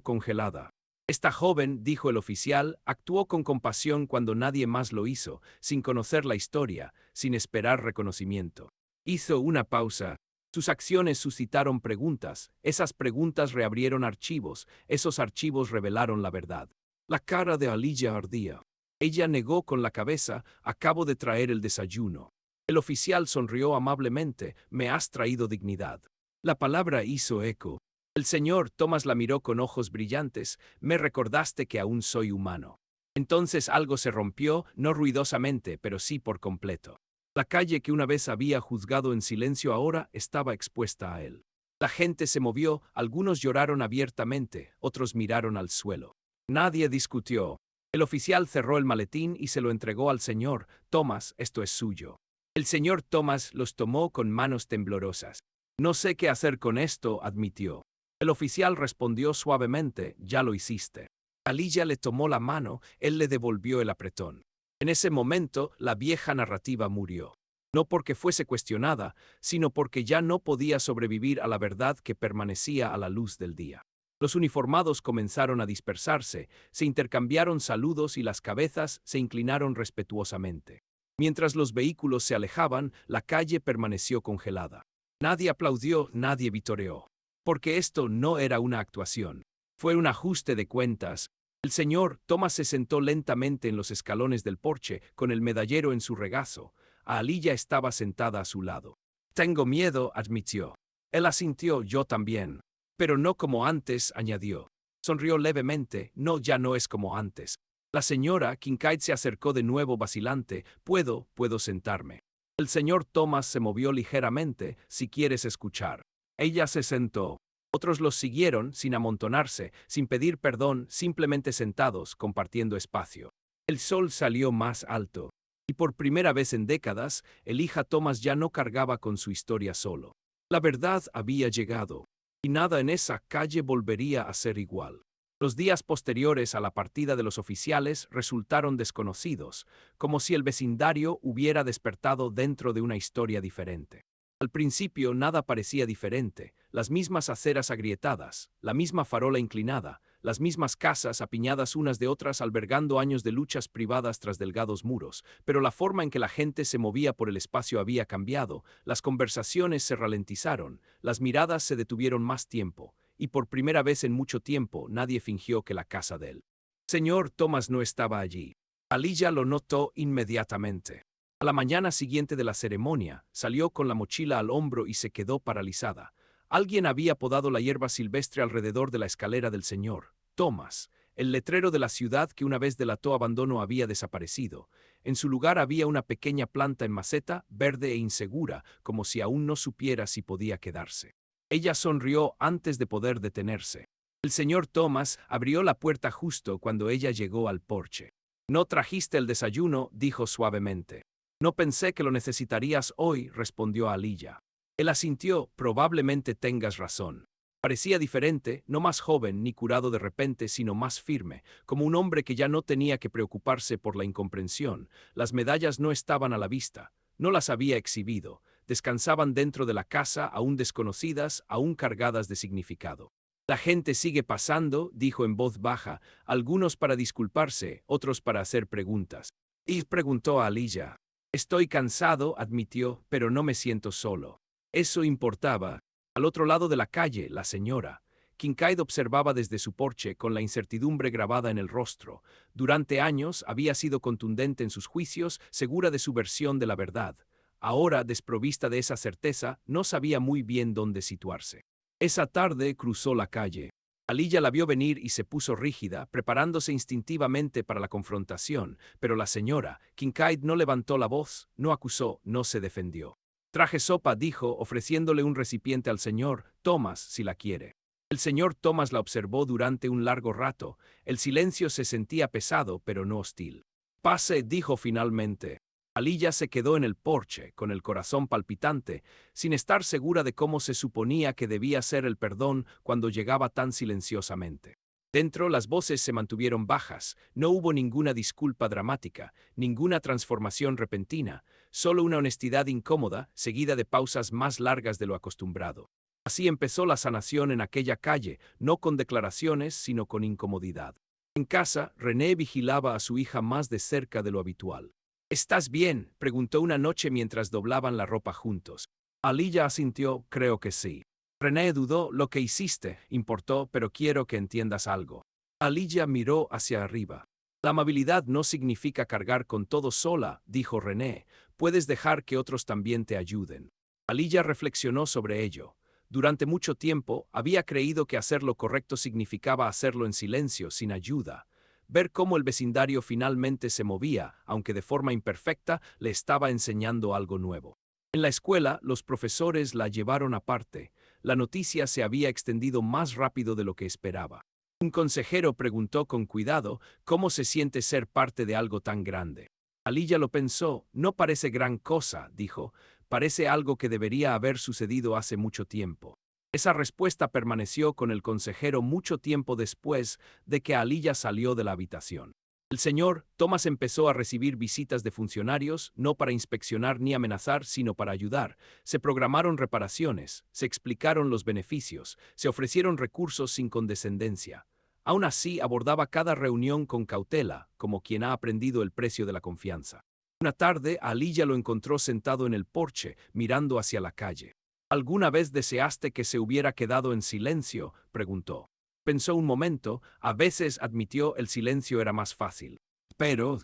congelada. Esta joven, dijo el oficial, actuó con compasión cuando nadie más lo hizo, sin conocer la historia, sin esperar reconocimiento. Hizo una pausa. Sus acciones suscitaron preguntas, esas preguntas reabrieron archivos, esos archivos revelaron la verdad. La cara de Aliyah ardía. Ella negó con la cabeza, acabo de traer el desayuno. El oficial sonrió amablemente, me has traído dignidad. La palabra hizo eco. El señor Thomas la miró con ojos brillantes, me recordaste que aún soy humano. Entonces algo se rompió, no ruidosamente, pero sí por completo. La calle que una vez había juzgado en silencio ahora estaba expuesta a él. La gente se movió, algunos lloraron abiertamente, otros miraron al suelo. Nadie discutió. El oficial cerró el maletín y se lo entregó al señor Thomas, esto es suyo. El señor Thomas los tomó con manos temblorosas. No sé qué hacer con esto, admitió. El oficial respondió suavemente, ya lo hiciste. Aliyah le tomó la mano, él le devolvió el apretón. En ese momento, la vieja narrativa murió. No porque fuese cuestionada, sino porque ya no podía sobrevivir a la verdad que permanecía a la luz del día. Los uniformados comenzaron a dispersarse, se intercambiaron saludos y las cabezas se inclinaron respetuosamente. Mientras los vehículos se alejaban, la calle permaneció congelada. Nadie aplaudió, nadie vitoreó. Porque esto no era una actuación. Fue un ajuste de cuentas. El señor Thomas se sentó lentamente en los escalones del porche, con el medallero en su regazo. Aliyah estaba sentada a su lado. «Tengo miedo», admitió. Él asintió, «Yo también». «Pero no como antes», añadió. Sonrió levemente, «No, ya no es como antes». La señora Kincaid se acercó de nuevo vacilante. «Puedo sentarme». El señor Thomas se movió ligeramente. «Si quieres escuchar». Ella se sentó. Otros los siguieron, sin amontonarse, sin pedir perdón, simplemente sentados, compartiendo espacio. El sol salió más alto. Y por primera vez en décadas, el hija Thomas ya no cargaba con su historia solo. La verdad había llegado. Y nada en esa calle volvería a ser igual. Los días posteriores a la partida de los oficiales resultaron desconocidos, como si el vecindario hubiera despertado dentro de una historia diferente. Al principio nada parecía diferente, las mismas aceras agrietadas, la misma farola inclinada, las mismas casas apiñadas unas de otras albergando años de luchas privadas tras delgados muros, pero la forma en que la gente se movía por el espacio había cambiado, las conversaciones se ralentizaron, las miradas se detuvieron más tiempo, y por primera vez en mucho tiempo nadie fingió que la casa del señor Thomas no estaba allí. Aliyah lo notó inmediatamente. A la mañana siguiente de la ceremonia, salió con la mochila al hombro y se quedó paralizada. Alguien había podado la hierba silvestre alrededor de la escalera del señor Thomas. El letrero de la ciudad que una vez delató abandono había desaparecido. En su lugar había una pequeña planta en maceta, verde e insegura, como si aún no supiera si podía quedarse. Ella sonrió antes de poder detenerse. El señor Thomas abrió la puerta justo cuando ella llegó al porche. «¿No trajiste el desayuno?», dijo suavemente. «No pensé que lo necesitarías hoy», respondió Aliyah. Él asintió, «Probablemente tengas razón». Parecía diferente, no más joven ni curado de repente, sino más firme, como un hombre que ya no tenía que preocuparse por la incomprensión. Las medallas no estaban a la vista, no las había exhibido, descansaban dentro de la casa, aún desconocidas, aún cargadas de significado. «La gente sigue pasando», dijo en voz baja, algunos para disculparse, otros para hacer preguntas. Y preguntó a Aliyah. «Estoy cansado», admitió, «pero no me siento solo». Eso importaba. Al otro lado de la calle, la señora Kincaid observaba desde su porche con la incertidumbre grabada en el rostro. Durante años había sido contundente en sus juicios, segura de su versión de la verdad. Ahora, desprovista de esa certeza, no sabía muy bien dónde situarse. Esa tarde cruzó la calle. Aliyah la vio venir y se puso rígida, preparándose instintivamente para la confrontación, pero la señora Kincaid no levantó la voz, no acusó, no se defendió. «Traje sopa», dijo, ofreciéndole un recipiente al señor Thomas, si la quiere. El señor Thomas la observó durante un largo rato. El silencio se sentía pesado, pero no hostil. «Pase», dijo finalmente. Aliyah se quedó en el porche, con el corazón palpitante, sin estar segura de cómo se suponía que debía ser el perdón cuando llegaba tan silenciosamente. Dentro las voces se mantuvieron bajas, no hubo ninguna disculpa dramática, ninguna transformación repentina, solo una honestidad incómoda, seguida de pausas más largas de lo acostumbrado. Así empezó la sanación en aquella calle, no con declaraciones, sino con incomodidad. En casa, René vigilaba a su hija más de cerca de lo habitual. «¿Estás bien?», preguntó una noche mientras doblaban la ropa juntos. Aliyah asintió, «Creo que sí». René dudó. «Lo que hiciste importó, pero quiero que entiendas algo». Aliyah miró hacia arriba. «La amabilidad no significa cargar con todo sola», dijo René. «Puedes dejar que otros también te ayuden». Aliyah reflexionó sobre ello. Durante mucho tiempo había creído que hacer lo correcto significaba hacerlo en silencio, sin ayuda. Ver cómo el vecindario finalmente se movía, aunque de forma imperfecta, le estaba enseñando algo nuevo. En la escuela, los profesores la llevaron aparte. La noticia se había extendido más rápido de lo que esperaba. Un consejero preguntó con cuidado cómo se siente ser parte de algo tan grande. Aliyah lo pensó. «No parece gran cosa», dijo. «Parece algo que debería haber sucedido hace mucho tiempo». Esa respuesta permaneció con el consejero mucho tiempo después de que Aliyah salió de la habitación. El señor Thomas empezó a recibir visitas de funcionarios, no para inspeccionar ni amenazar, sino para ayudar. Se programaron reparaciones, se explicaron los beneficios, se ofrecieron recursos sin condescendencia. Aún así, abordaba cada reunión con cautela, como quien ha aprendido el precio de la confianza. Una tarde, Aliyah lo encontró sentado en el porche, mirando hacia la calle. ¿Alguna vez deseaste que se hubiera quedado en silencio?, preguntó. Pensó un momento, a veces admitió el silencio era más fácil. Pero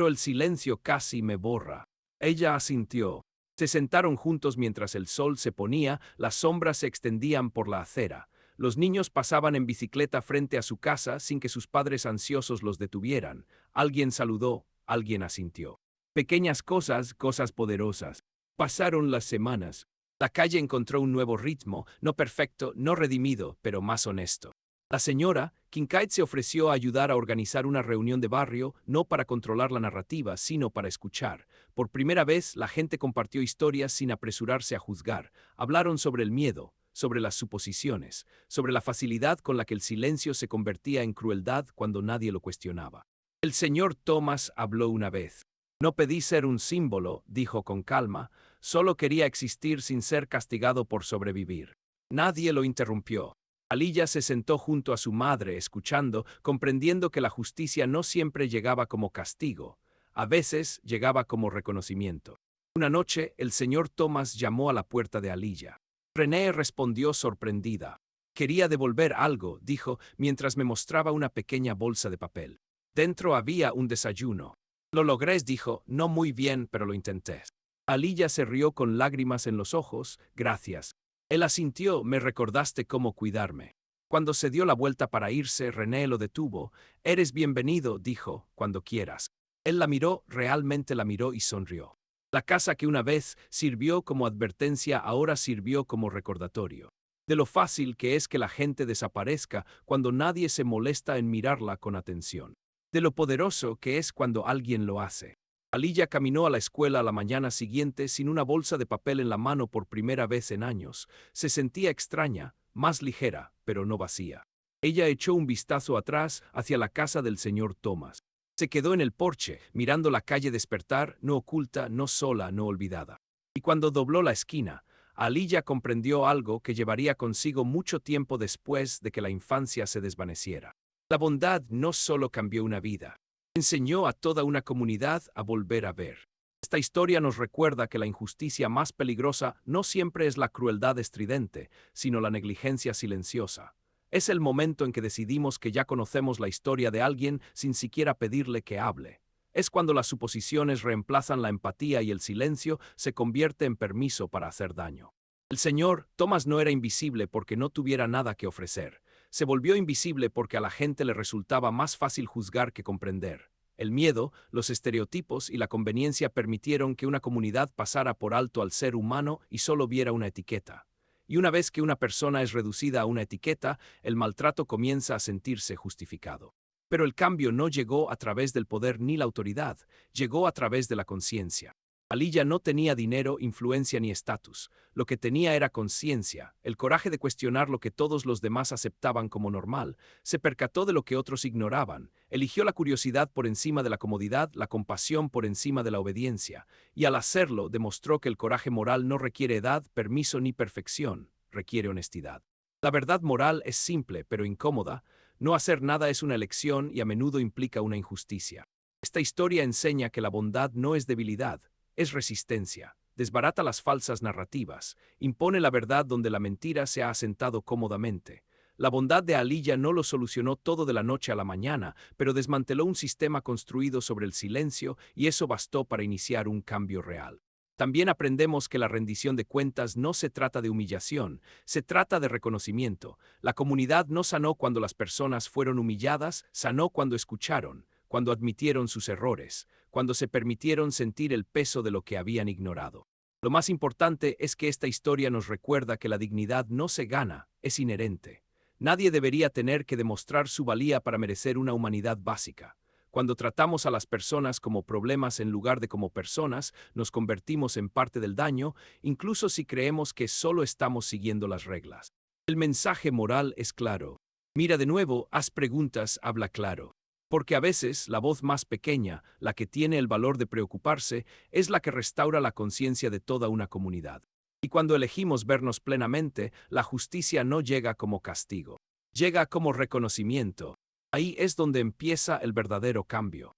el silencio casi me borra. Ella asintió. Se sentaron juntos mientras el sol se ponía, las sombras se extendían por la acera. Los niños pasaban en bicicleta frente a su casa sin que sus padres ansiosos los detuvieran. Alguien saludó, alguien asintió. Pequeñas cosas, cosas poderosas. Pasaron las semanas. La calle encontró un nuevo ritmo, no perfecto, no redimido, pero más honesto. La señora Kincaid se ofreció a ayudar a organizar una reunión de barrio, no para controlar la narrativa, sino para escuchar. Por primera vez, la gente compartió historias sin apresurarse a juzgar. Hablaron sobre el miedo, sobre las suposiciones, sobre la facilidad con la que el silencio se convertía en crueldad cuando nadie lo cuestionaba. El señor Thomas habló una vez. No pedí ser un símbolo, dijo con calma, solo quería existir sin ser castigado por sobrevivir. Nadie lo interrumpió. Aliyah se sentó junto a su madre, escuchando, comprendiendo que la justicia no siempre llegaba como castigo, a veces llegaba como reconocimiento. Una noche, el señor Thomas llamó a la puerta de Aliyah. René respondió sorprendida. Quería devolver algo, dijo, mientras me mostraba una pequeña bolsa de papel. Dentro había un desayuno. Lo logré, dijo, no muy bien, pero lo intenté. Aliyah se rió con lágrimas en los ojos. Gracias. Él asintió, me recordaste cómo cuidarme. Cuando se dio la vuelta para irse, René lo detuvo. Eres bienvenido, dijo, cuando quieras. Él la miró, realmente la miró y sonrió. La casa que una vez sirvió como advertencia ahora sirvió como recordatorio. De lo fácil que es que la gente desaparezca cuando nadie se molesta en mirarla con atención. De lo poderoso que es cuando alguien lo hace. Aliyah caminó a la escuela a la mañana siguiente sin una bolsa de papel en la mano por primera vez en años. Se sentía extraña, más ligera, pero no vacía. Ella echó un vistazo atrás hacia la casa del señor Thomas. Se quedó en el porche, mirando la calle despertar, no oculta, no sola, no olvidada. Y cuando dobló la esquina, Aliyah comprendió algo que llevaría consigo mucho tiempo después de que la infancia se desvaneciera. La bondad no solo cambió una vida. Enseñó a toda una comunidad a volver a ver. Esta historia nos recuerda que la injusticia más peligrosa no siempre es la crueldad estridente, sino la negligencia silenciosa. Es el momento en que decidimos que ya conocemos la historia de alguien sin siquiera pedirle que hable. Es cuando las suposiciones reemplazan la empatía y el silencio se convierte en permiso para hacer daño. El señor Thomas no era invisible porque no tuviera nada que ofrecer. Se volvió invisible porque a la gente le resultaba más fácil juzgar que comprender. El miedo, los estereotipos y la conveniencia permitieron que una comunidad pasara por alto al ser humano y solo viera una etiqueta. Y una vez que una persona es reducida a una etiqueta, el maltrato comienza a sentirse justificado. Pero el cambio no llegó a través del poder ni la autoridad, llegó a través de la conciencia. Aliyah no tenía dinero, influencia ni estatus. Lo que tenía era conciencia, el coraje de cuestionar lo que todos los demás aceptaban como normal. Se percató de lo que otros ignoraban. Eligió la curiosidad por encima de la comodidad, la compasión por encima de la obediencia. Y al hacerlo, demostró que el coraje moral no requiere edad, permiso ni perfección. Requiere honestidad. La verdad moral es simple, pero incómoda. No hacer nada es una elección y a menudo implica una injusticia. Esta historia enseña que la bondad no es debilidad. Es resistencia, desbarata las falsas narrativas, impone la verdad donde la mentira se ha asentado cómodamente. La bondad de Aliyah no lo solucionó todo de la noche a la mañana, pero desmanteló un sistema construido sobre el silencio y eso bastó para iniciar un cambio real. También aprendemos que la rendición de cuentas no se trata de humillación, se trata de reconocimiento. La comunidad no sanó cuando las personas fueron humilladas, sanó cuando escucharon, cuando admitieron sus errores, cuando se permitieron sentir el peso de lo que habían ignorado. Lo más importante es que esta historia nos recuerda que la dignidad no se gana, es inherente. Nadie debería tener que demostrar su valía para merecer una humanidad básica. Cuando tratamos a las personas como problemas en lugar de como personas, nos convertimos en parte del daño, incluso si creemos que solo estamos siguiendo las reglas. El mensaje moral es claro. Mira de nuevo, haz preguntas, habla claro. Porque a veces la voz más pequeña, la que tiene el valor de preocuparse, es la que restaura la conciencia de toda una comunidad. Y cuando elegimos vernos plenamente, la justicia no llega como castigo, llega como reconocimiento. Ahí es donde empieza el verdadero cambio.